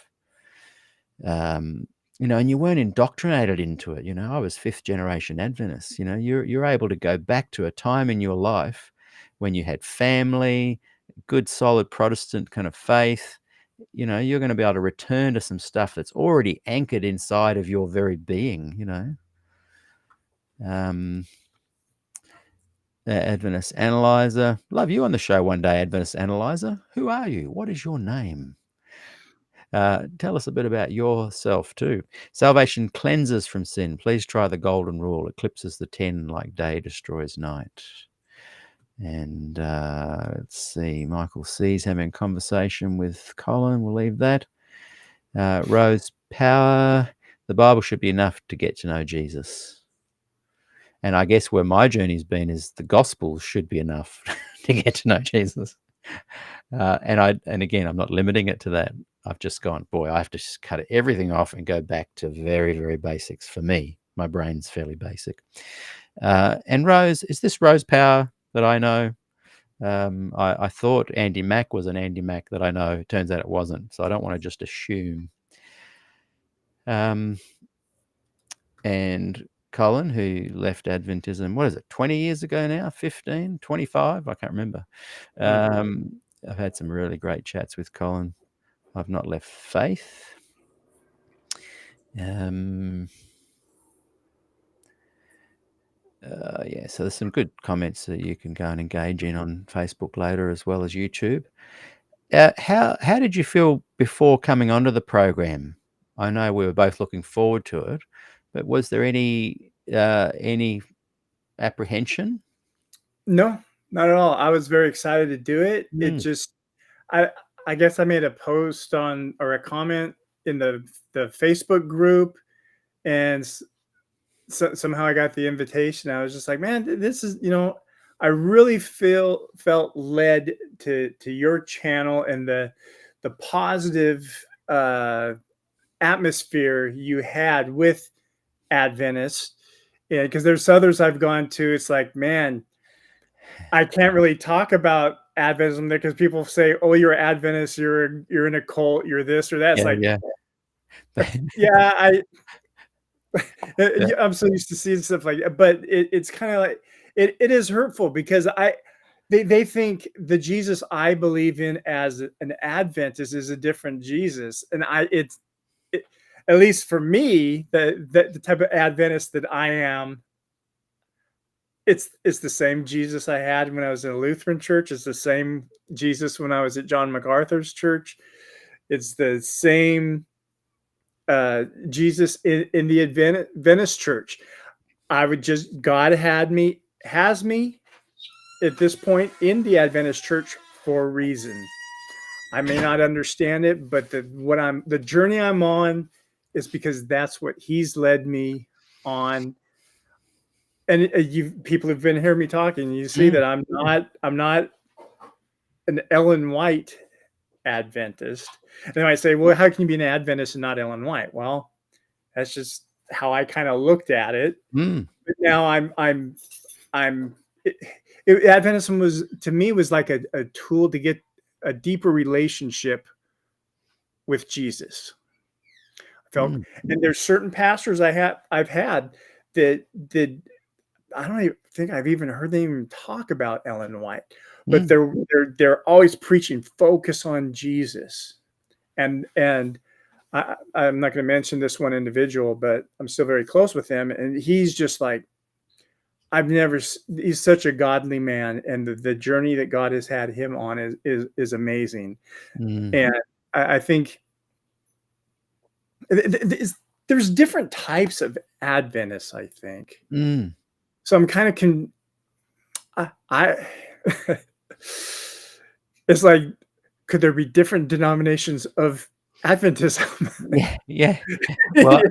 and you weren't indoctrinated into it. I was fifth generation Adventist. You're able to go back to a time in your life when you had family, good, solid Protestant kind of faith. You're going to be able to return to some stuff that's already anchored inside of your very being. Adventist Analyzer. Love you on the show one day, Adventist Analyzer. Who are you? What is your name? Tell us a bit about yourself too. Salvation cleanses from sin. Please try the golden rule. Eclipses the 10 like day destroys night. And let's see. Michael C's having a conversation with Colin. We'll leave that. Rose Power. The Bible should be enough to get to know Jesus. And I guess where my journey's been is the gospel should be enough to get to know Jesus. And again, I'm not limiting it to that. I've just gone, boy, I have to just cut everything off and go back to very, very basics for me. My brain's fairly basic. And Rose, is this Rose Power that I know? I thought Andy Mack was an Andy Mack that I know. It turns out it wasn't. So I don't want to just assume. And Colin, who left Adventism, what is it, 20 years ago now? 15, 25? I can't remember. I've had some really great chats with Colin. I've not left faith. Yeah, so there's some good comments that you can go and engage in on Facebook later as well as YouTube. How did you feel before coming onto the program? I know we were both looking forward to it, but was there any apprehension? No, not at all. I was very excited to do it. It just, I guess I made a post on or a comment in the Facebook group, and somehow I got the invitation. I was just like, man, this is, I really felt led to your channel and the positive atmosphere you had with Adventists. Yeah, because there's others I've gone to. It's like, man, I can't really talk about Adventism there because people say, "Oh, you're Adventist, you're in a cult, you're this or that." It's yeah. I'm so used to seeing stuff like that, but it's kind of like it is hurtful because they think the Jesus I believe in as an Adventist is a different Jesus, and at least for me, the type of Adventist that I am, it's the same Jesus I had when I was in a Lutheran church. It's the same Jesus when I was at John MacArthur's church. It's the same Jesus in the Adventist church. God has me at this point in the Adventist church for a reason. I may not understand it, but the journey I'm on is because that's what He's led me on. And people have been hearing me talking. You see that I'm not an Ellen White Adventist. And they might say, well, how can you be an Adventist and not Ellen White? Well, that's just how I kind of looked at it. But now Adventism was, to me, was like a tool to get a deeper relationship with Jesus. I felt, and there's certain pastors I've had that I don't even think I've even heard them even talk about Ellen White, but they're always preaching focus on Jesus. And I'm not going to mention this one individual, but I'm still very close with him. And he's just like, he's such a godly man. And the journey that God has had him on is amazing. And I think there's different types of Adventists, I think. So I'm kind of it's like, could there be different denominations of Adventism? Yeah. Well,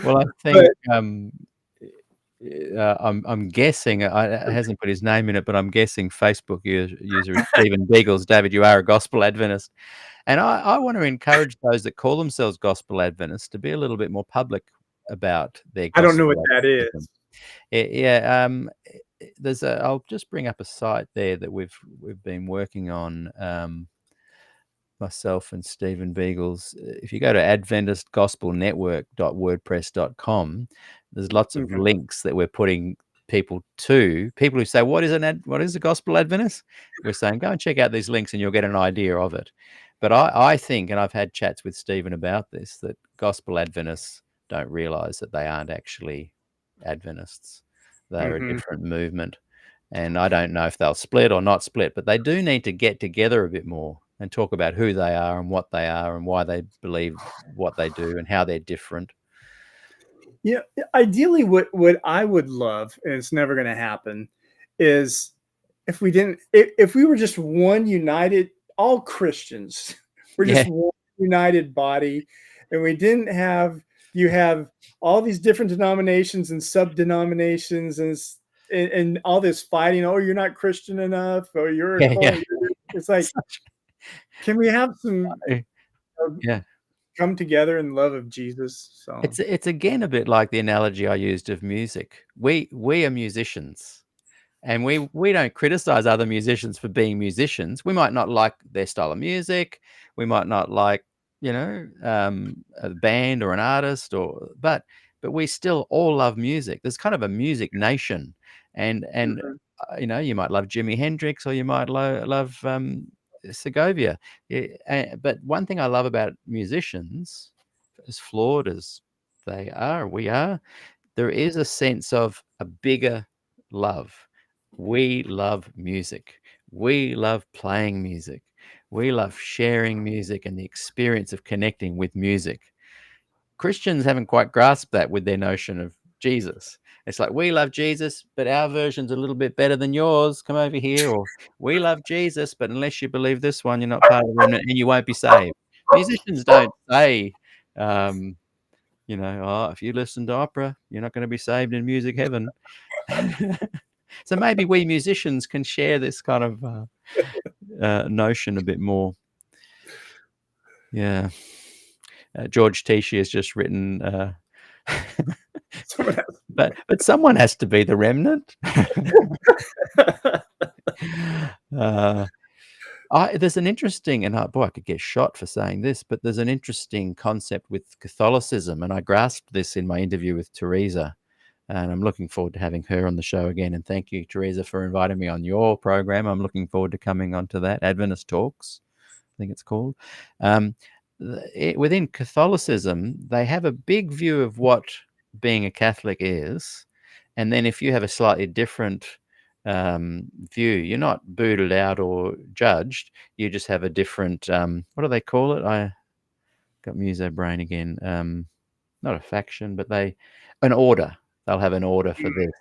well, I think I'm guessing. It hasn't put his name in it, but I'm guessing Facebook user is Stephen Beagles. David, you are a Gospel Adventist, and I want to encourage those that call themselves Gospel Adventists to be a little bit more public about their. I don't know what that is. Yeah. I'll just bring up a site there that we've been working on, myself and Stephen Beagles. If you go to adventistgospelnetwork.wordpress.com, there's lots of links that we're putting people who say, what is a Gospel Adventist? We're saying, go and check out these links and you'll get an idea of it. But I think, and I've had chats with Stephen about this, that Gospel Adventists don't realize that they aren't actually Adventists. They're a different movement. And I don't know if they'll split or not split, but they do need to get together a bit more and talk about who they are and what they are and why they believe what they do and how they're different. Yeah, ideally what I would love, and it's never going to happen, is if we were just one united, all Christians, we're just one united body, and we didn't have, you have all these different denominations and sub-denominations, and and all this fighting. Oh, you're not Christian enough, or you're a Yeah, cult. yeah. It's like, can we have some Yeah. come together in love of Jesus? So It's again a bit like the analogy I used of music. We are musicians, and we don't criticize other musicians for being musicians. We might not like their style of music. We might not like, a band or an artist, but we still all love music. There's kind of a music nation, and Mhm. you might love Jimi Hendrix, or you might love Segovia. But one thing I love about musicians, as flawed as we are, there is a sense of a bigger love. We love music. We love playing music. We love sharing music and the experience of connecting with music. Christians haven't quite grasped that with their notion of Jesus. It's like, we love Jesus, but our version's a little bit better than yours. Come over here. Or, we love Jesus, but unless you believe this one, you're not part of the remnant and you won't be saved. Musicians don't say, oh, if you listen to opera, you're not going to be saved in music heaven. So maybe we musicians can share this kind of notion a bit more. Yeah. George Tichy has just written, but someone has to be the remnant. There's an interesting, and boy, I could get shot for saying this, but there's an interesting concept with Catholicism, and I grasped this in my interview with Teresa, and I'm looking forward to having her on the show again. And thank you, Teresa, for inviting me on your program. I'm looking forward to coming onto that, Adventist Talks, I think it's called. Within Catholicism, they have a big view of what being a Catholic is, and then if you have a slightly different view, you're not booted out or judged. You just have a different, what do they call it? I got muso brain again. Not a faction, but an order. They'll have an order for this.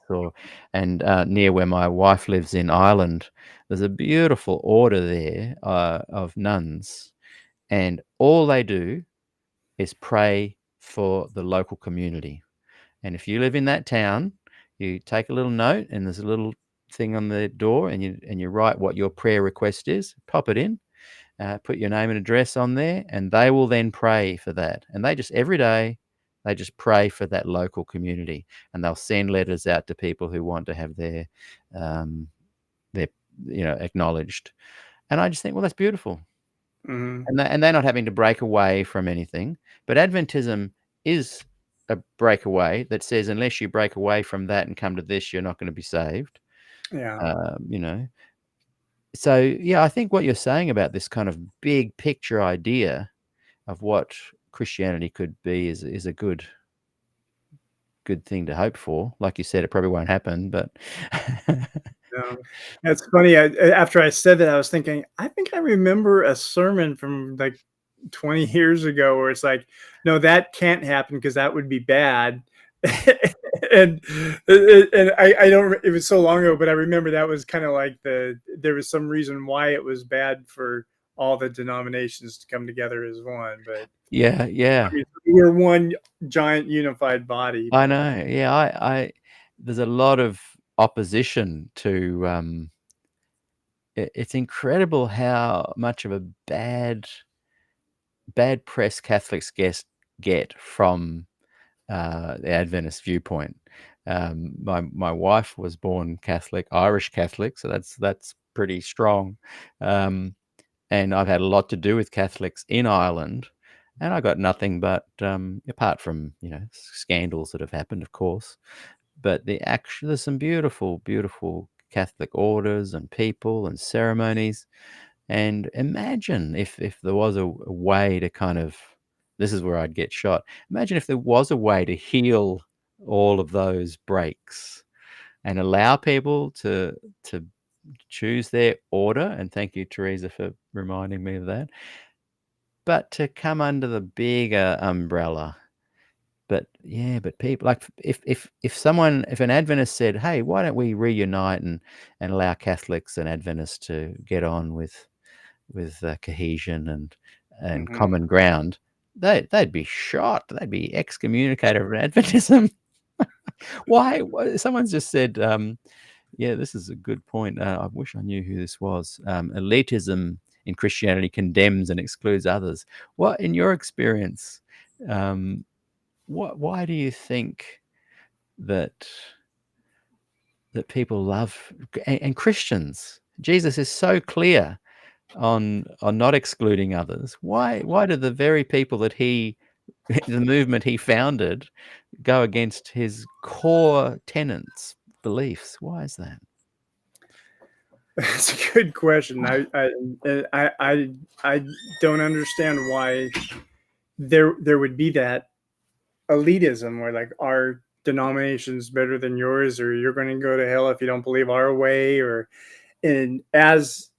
And near where my wife lives in Ireland, there's a beautiful order there of nuns, and all they do is pray for the local community. And if you live in that town, you take a little note, and there's a little thing on the door, and you write what your prayer request is, pop it in, put your name and address on there, and they will then pray for that. And they just every day they just pray for that local community, and they'll send letters out to people who want to have their acknowledged. And I just think, well, that's beautiful. Mm-hmm. And they're not having to break away from anything. But Adventism is a breakaway that says, unless you break away from that and come to this, you're not going to be saved. Yeah. So, yeah, I think what you're saying about this kind of big picture idea of what Christianity could be is a good thing to hope for. Like you said, it probably won't happen, but No. That's funny. After I said that, I was thinking, I think I remember a sermon from like 20 years ago where it's like, no, that can't happen because that would be bad. and I don't, it was so long ago, but I remember that was kind of like there was some reason why it was bad for all the denominations to come together as one. But yeah. I mean, we're one giant unified body. I know. Yeah, I there's a lot of opposition to it's incredible how much of a bad press Catholics get from the Adventist viewpoint. My wife was born Catholic, Irish Catholic, so that's pretty strong. And I've had a lot to do with Catholics in Ireland, and I got nothing but apart from scandals that have happened, of course. But there's some beautiful, beautiful Catholic orders and people and ceremonies. And imagine if there was a way to kind of, this is where I'd get shot. Imagine if there was a way to heal all of those breaks and allow people to choose their order. And thank you, Teresa, for reminding me of that. But to come under the bigger umbrella. But people, like, if an Adventist said, hey, why don't we reunite and allow Catholics and Adventists to get on with cohesion and Mhm. common ground, they'd be shot. They'd be excommunicated from Adventism. Why? Someone's just said, yeah, this is a good point. I wish I knew who this was. Elitism in Christianity condemns and excludes others. What, in your experience, why do you think that people love and Christians? Jesus is so clear on not excluding others. Why do the very people that the movement he founded, go against his core tenets, beliefs? Why is that? That's a good question. I don't understand why there would be that elitism where like our denomination's better than yours, or you're going to go to hell if you don't believe our way. Or and as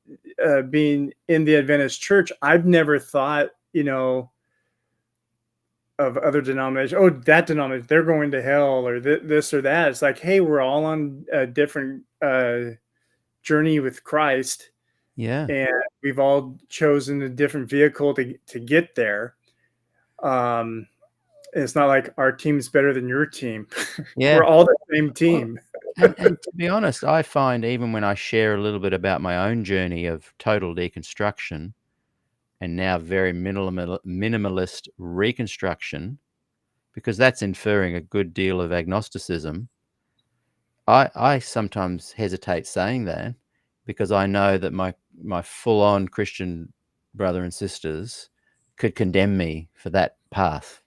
being in the Adventist church, I've never thought, of other denominations. Oh, that denomination, they're going to hell, or this or that. It's like, hey, we're all on a different journey with Christ. Yeah. And we've all chosen a different vehicle to get there. It's not like our team's better than your team. Yeah. We're all the same team. And to be honest, I find even when I share a little bit about my own journey of total deconstruction and now very minimalist reconstruction, because that's inferring a good deal of agnosticism, I sometimes hesitate saying that, because I know that my full-on Christian brother and sisters could condemn me for that path.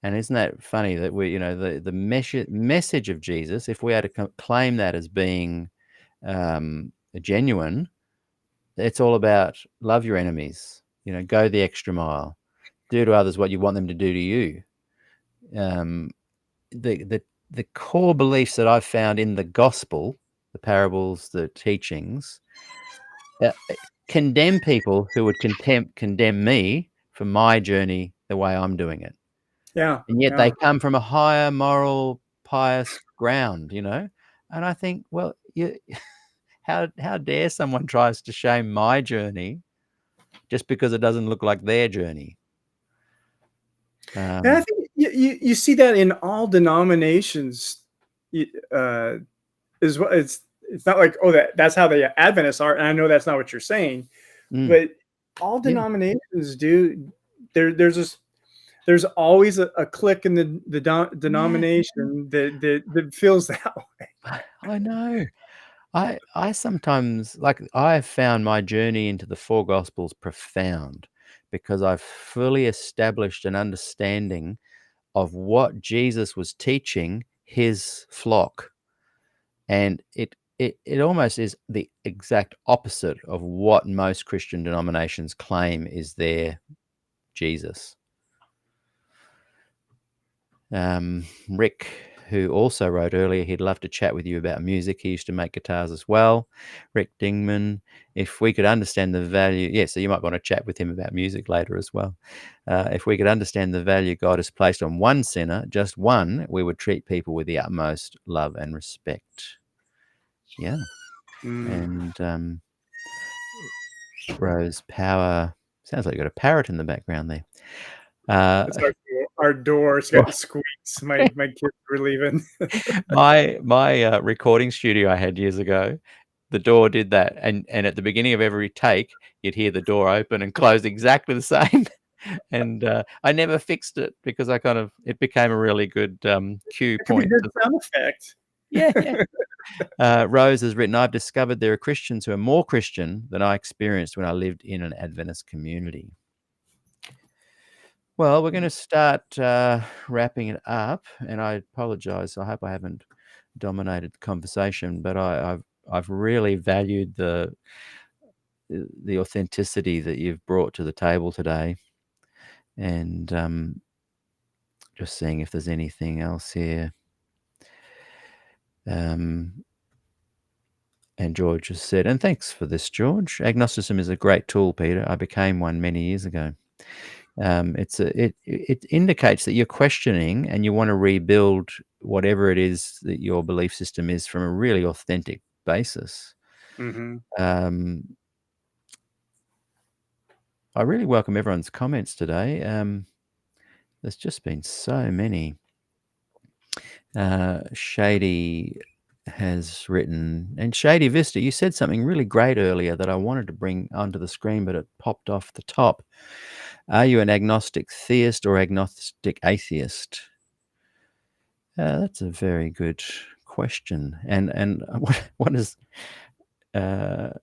And isn't that funny that the message of Jesus, if we are to claim that as being genuine, it's all about love your enemies, go the extra mile, do to others what you want them to do to you. The core beliefs that I've found in the gospel, the parables, the teachings, condemn people who would condemn me for my journey the way I'm doing it. Yeah. And yet they come from a higher moral, pious ground, And I think, well, how dare someone tries to shame my journey just because it doesn't look like their journey? And I think you see that in all denominations. Is what it's not like, oh, that's how the Adventists are, and I know that's not what you're saying, but all denominations do. There's always a clique in the denomination that feels that way. I know. I sometimes, I found my journey into the four Gospels profound, because I've fully established an understanding of what Jesus was teaching his flock. And it almost is the exact opposite of what most Christian denominations claim is their Jesus. Rick, who also wrote earlier, he'd love to chat with you about music. He used to make guitars as well. Rick Dingman, if we could understand the value, so you might want to chat with him about music later as well. If we could understand the value God has placed on one sinner, just one, we would treat people with the utmost love and respect. Yeah. And Rose Power, sounds like you got a parrot in the background there. It's our door's got squeaks. My kids were leaving. my recording studio I had years ago, the door did that, and at the beginning of every take, you'd hear the door open and close exactly the same. And I never fixed it because it became a really good cue point. Good sound effect. Yeah. Rose has written, I've discovered there are Christians who are more Christian than I experienced when I lived in an Adventist community. Well, we're going to start wrapping it up, and I apologize. I hope I haven't dominated the conversation, but I've really valued the authenticity that you've brought to the table today, and just seeing if there's anything else here. And George has said, and thanks for this, George. Agnosticism is a great tool, Peter. I became one many years ago. It indicates that you're questioning and you want to rebuild whatever it is that your belief system is from a really authentic basis. Mm-hmm. I really welcome everyone's comments today. There's just been so many. Shady has written, and Shady Vista, you said something really great earlier that I wanted to bring onto the screen, but it popped off the top. Are you an agnostic theist or agnostic atheist? That's a very good question. And what is perhaps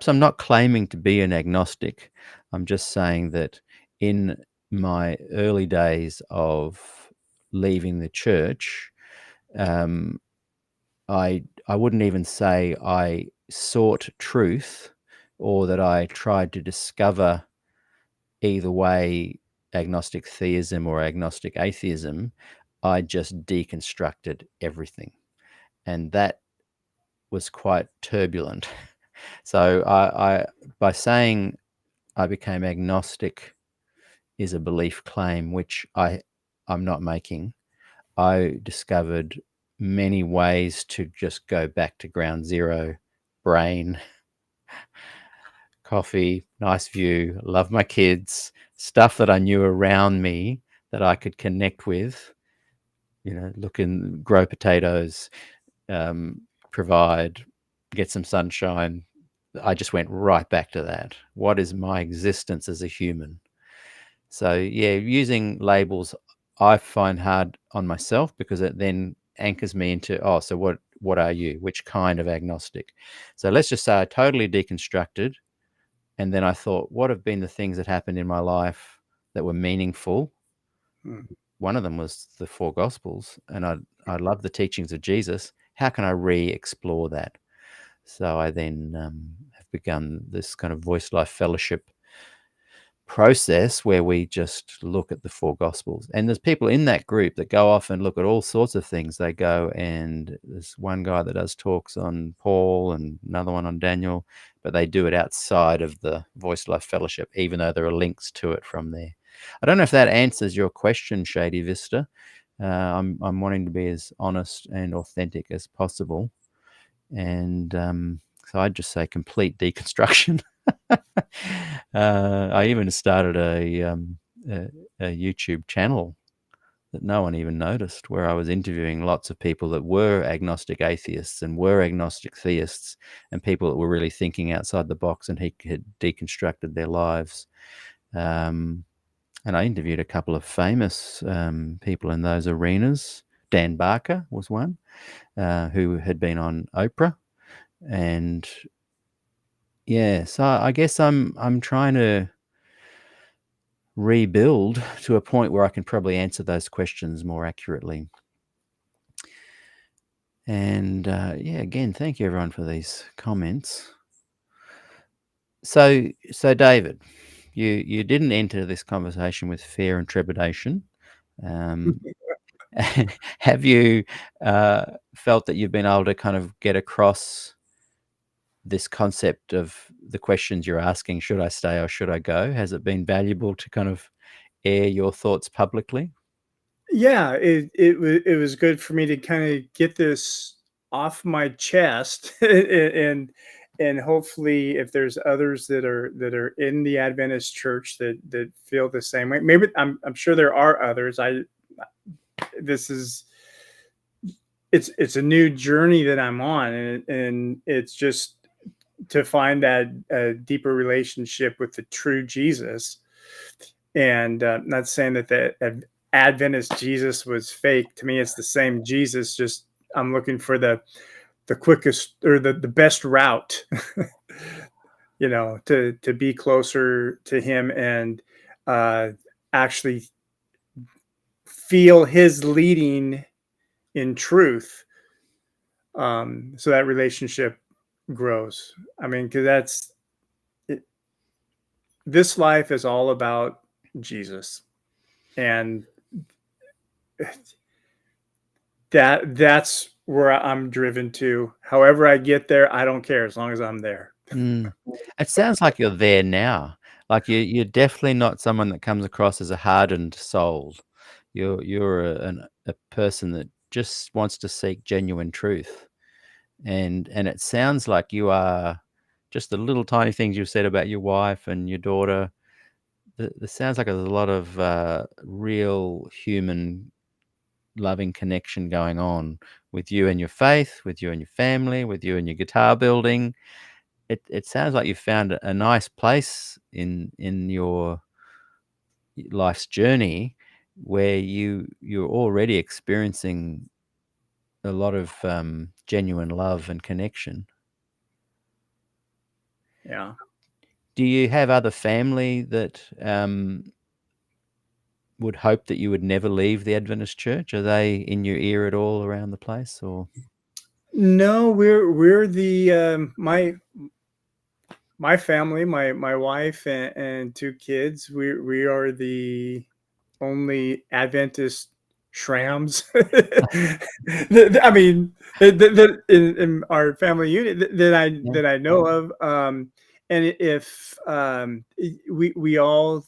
I'm not claiming to be an agnostic. I'm just saying that in my early days of leaving the church, I wouldn't even say I sought truth or that I tried to discover either way agnostic theism or agnostic atheism. I just deconstructed everything, and that was quite turbulent. So I by saying I became agnostic is a belief claim which I'm not making. I discovered many ways to just go back to ground zero, brain, coffee, nice view, love my kids, stuff that I knew around me that I could connect with, look and grow potatoes, provide, get some sunshine. I just went right back to that. What is my existence as a human? So yeah, using labels I find hard on myself because it then anchors me into, so what are you? Which kind of agnostic? So let's just say I totally deconstructed, and then I thought, what have been the things that happened in my life that were meaningful? One of them was the four Gospels, and I love the teachings of Jesus. How can I re-explore that? So I then have begun this kind of Voice Life Fellowship process where we just look at the four Gospels. And there's people in that group that go off and look at all sorts of things. They go, and there's one guy that does talks on Paul and another one on Daniel, but they do it outside of the Voice Life Fellowship, even though there are links to it from there. I don't know if that answers your question, Shady Vista. I'm wanting to be as honest and authentic as possible. And so I'd just say complete deconstruction. I even started a YouTube channel that no one even noticed, where I was interviewing lots of people that were agnostic atheists and were agnostic theists, and people that were really thinking outside the box and he had deconstructed their lives. And I interviewed a couple of famous people in those arenas. Dan Barker was one, who had been on Oprah. And yeah, so I guess I'm trying to rebuild to a point where I can probably answer those questions more accurately. And yeah, again, thank you everyone for these comments. So David, you didn't enter this conversation with fear and trepidation. Have you felt that you've been able to kind of get across this concept of the questions you're asking, should I stay or should I go? Has it been valuable to kind of air your thoughts publicly? Yeah, it was good for me to kind of get this off my chest, and hopefully, if there's others that are in the Adventist church that feel the same way, maybe I'm sure there are others. It's a new journey that I'm on, and it's just to find that deeper relationship with the true Jesus. And not saying that the Adventist Jesus was fake. To me, it's the same Jesus. Just I'm looking for the quickest or the best route, to be closer to Him and actually feel His leading in truth. So that relationship grows. I mean, because that's it. This life is all about Jesus, and that's where I'm driven to. However I get there, I don't care as long as I'm there. It sounds like you're there now. Like you're definitely not someone that comes across as a hardened soul. You're a person that just wants to seek genuine truth, and it sounds like you are. Just the little tiny things you said about your wife and your daughter. It sounds like there's a lot of real human loving connection going on with you and your faith, with you and your family, with you and your guitar building. It sounds like you found a nice place in your life's journey where you're already experiencing a lot of genuine love and connection. Yeah. Do you have other family that would hope that you would never leave the Adventist church? Are they in your ear at all around the place, or? No, we're the my family, my wife and two kids. We are the only Adventist Shrams. I mean, in our family unit Yeah. that I know of. And if we all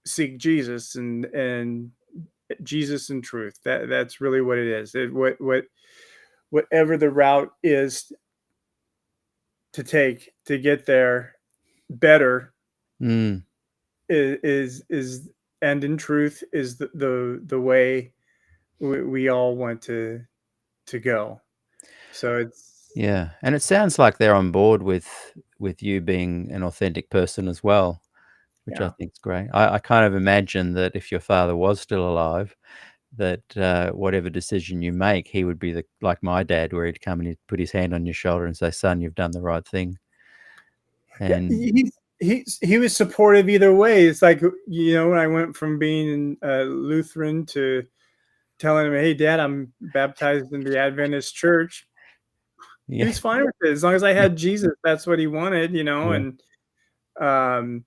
seek Jesus and Jesus and truth. That's really what it is. Whatever the route is to take to get there better Mm. is and in truth is the way we all want to go. So it's Yeah, and it sounds like they're on board with you being an authentic person as well, which I yeah. think is great. I kind of imagine that if your father was still alive, that whatever decision you make, he would be like my dad, where he'd come and he'd put his hand on your shoulder and say, "Son, you've done the right thing." Yeah, And he was supportive either way. It's like, when I went from being Lutheran to telling him, "Hey, Dad, I'm baptized in the Adventist church." He yeah, was fine with it as long as I had Jesus. That's what he wanted, yeah, and um,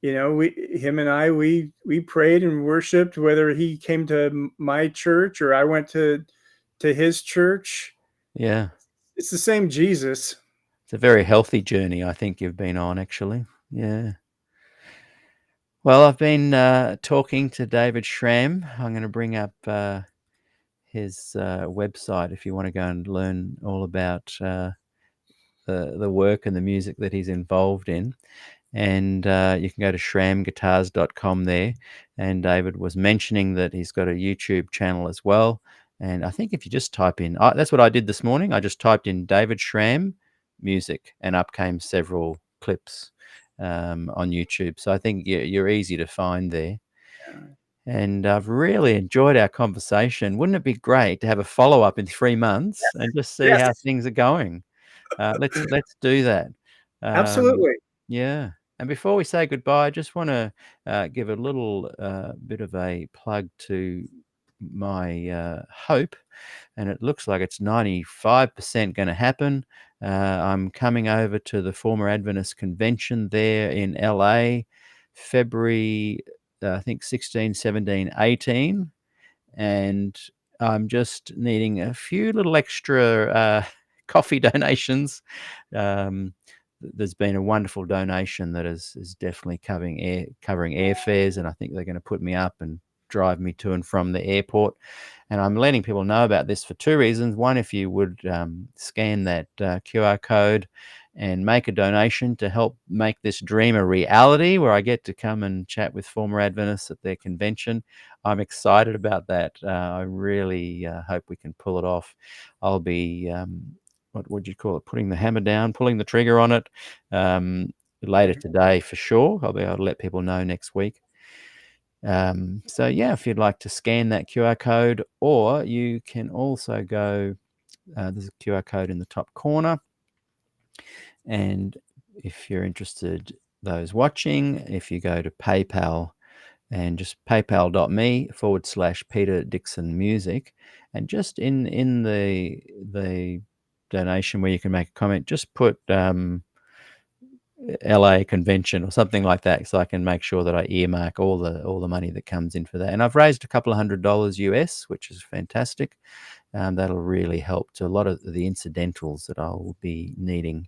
him and I, we prayed and worshiped, whether he came to my church or I went to his church. yeah. It's the same Jesus. It's a very healthy journey, I think you've been on, actually. Yeah. Well, I've been talking to David Schramm. I'm going to bring up his website if you want to go and learn all about the work and the music that he's involved in. And you can go to schrammguitars.com there. And David was mentioning that he's got a YouTube channel as well. And I think if you just type in, that's what I did this morning. I just typed in David Schramm music, and up came several clips on YouTube. So I think you're easy to find there. And I've really enjoyed our conversation. Wouldn't it be great to have a follow up in 3 months and just see Yes, how things are going? Let's do that. Um, absolutely. yeah. And before we say goodbye, I just want to give a little bit of a plug to my hope, and it looks like it's 95% going to happen. I'm coming over to the former Adventist convention there in LA, February, I think 16, 17, 18. And I'm just needing a few little extra coffee donations. There's been a wonderful donation that is definitely covering airfares, and I think they're going to put me up and drive me to and from the airport. And I'm letting people know about this for two reasons. One, if you would scan that QR code and make a donation to help make this dream a reality, where I get to come and chat with former Adventists at their convention. I'm excited about that. I really hope we can pull it off. I'll be, what would you call it, putting the hammer down, pulling the trigger on it later today for sure. I'll be able to let people know next week. So yeah, if you'd like to scan that QR code, or you can also go, there's a QR code in the top corner. And if you're interested, those watching, if you go to PayPal and just paypal.me/Peter Dixon Music, and just in the donation where you can make a comment, just put LA convention or something like that, so I can make sure that I earmark all the money that comes in for that. And I've raised a couple of $100 US, which is fantastic. That'll really help to a lot of the incidentals that I'll be needing.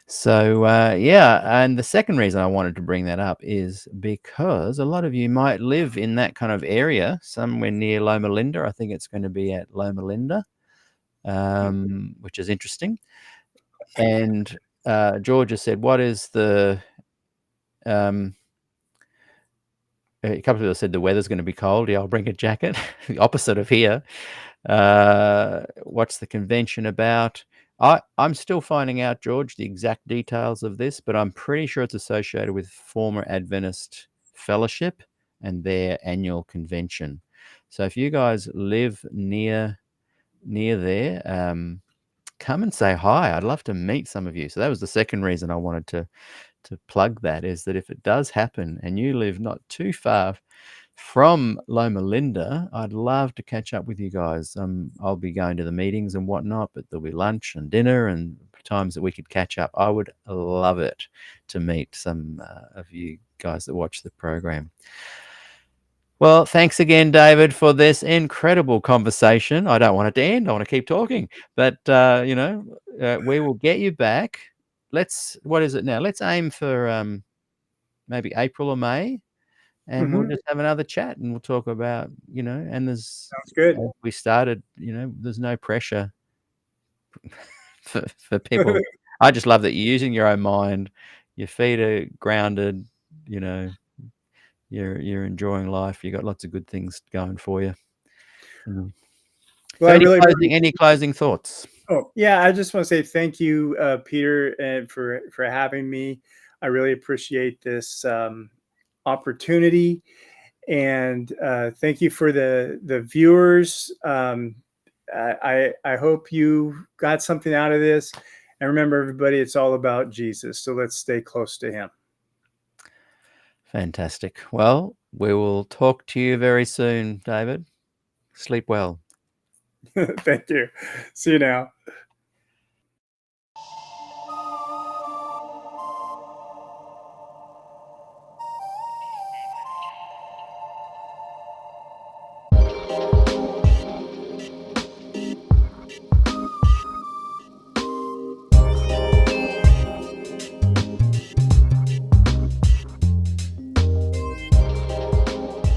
So yeah, and the second reason I wanted to bring that up is because a lot of you might live in that kind of area, somewhere near Loma Linda. I think it's going to be at Loma Linda, which is interesting. And Georgia said, "What is the a couple of people said the weather's going to be cold. Yeah, I'll bring a jacket. The opposite of here. What's the convention about? I'm still finding out, George, the exact details of this, but I'm pretty sure it's associated with Former Adventist Fellowship and their annual convention. So if you guys live near there, come and say hi. I'd love to meet some of you. So that was the second reason I wanted to plug that, is that if it does happen and you live not too far from Loma Linda, I'd love to catch up with you guys. I'll be going to the meetings and whatnot, but there'll be lunch and dinner and times that we could catch up. I would love it to meet some of you guys that watch the program. Well, thanks again, David, for this incredible conversation. I don't want it to end. I want to keep talking, but we will get you back. What is it now? Let's aim for maybe April or May, and we'll just have another chat, and we'll talk about, and there's, Sounds good. we started, there's no pressure for people. I just love that you're using your own mind. Your feet are grounded, you're enjoying life. You got lots of good things going for you. Well, So any closing thoughts? Oh, yeah, I just want to say thank you, Peter, and for having me. I really appreciate this opportunity, and thank you for the viewers. I hope you got something out of this. And remember, everybody, it's all about Jesus. So let's stay close to him. Fantastic. Well, we will talk to you very soon, David. Sleep well. Thank you. See you now.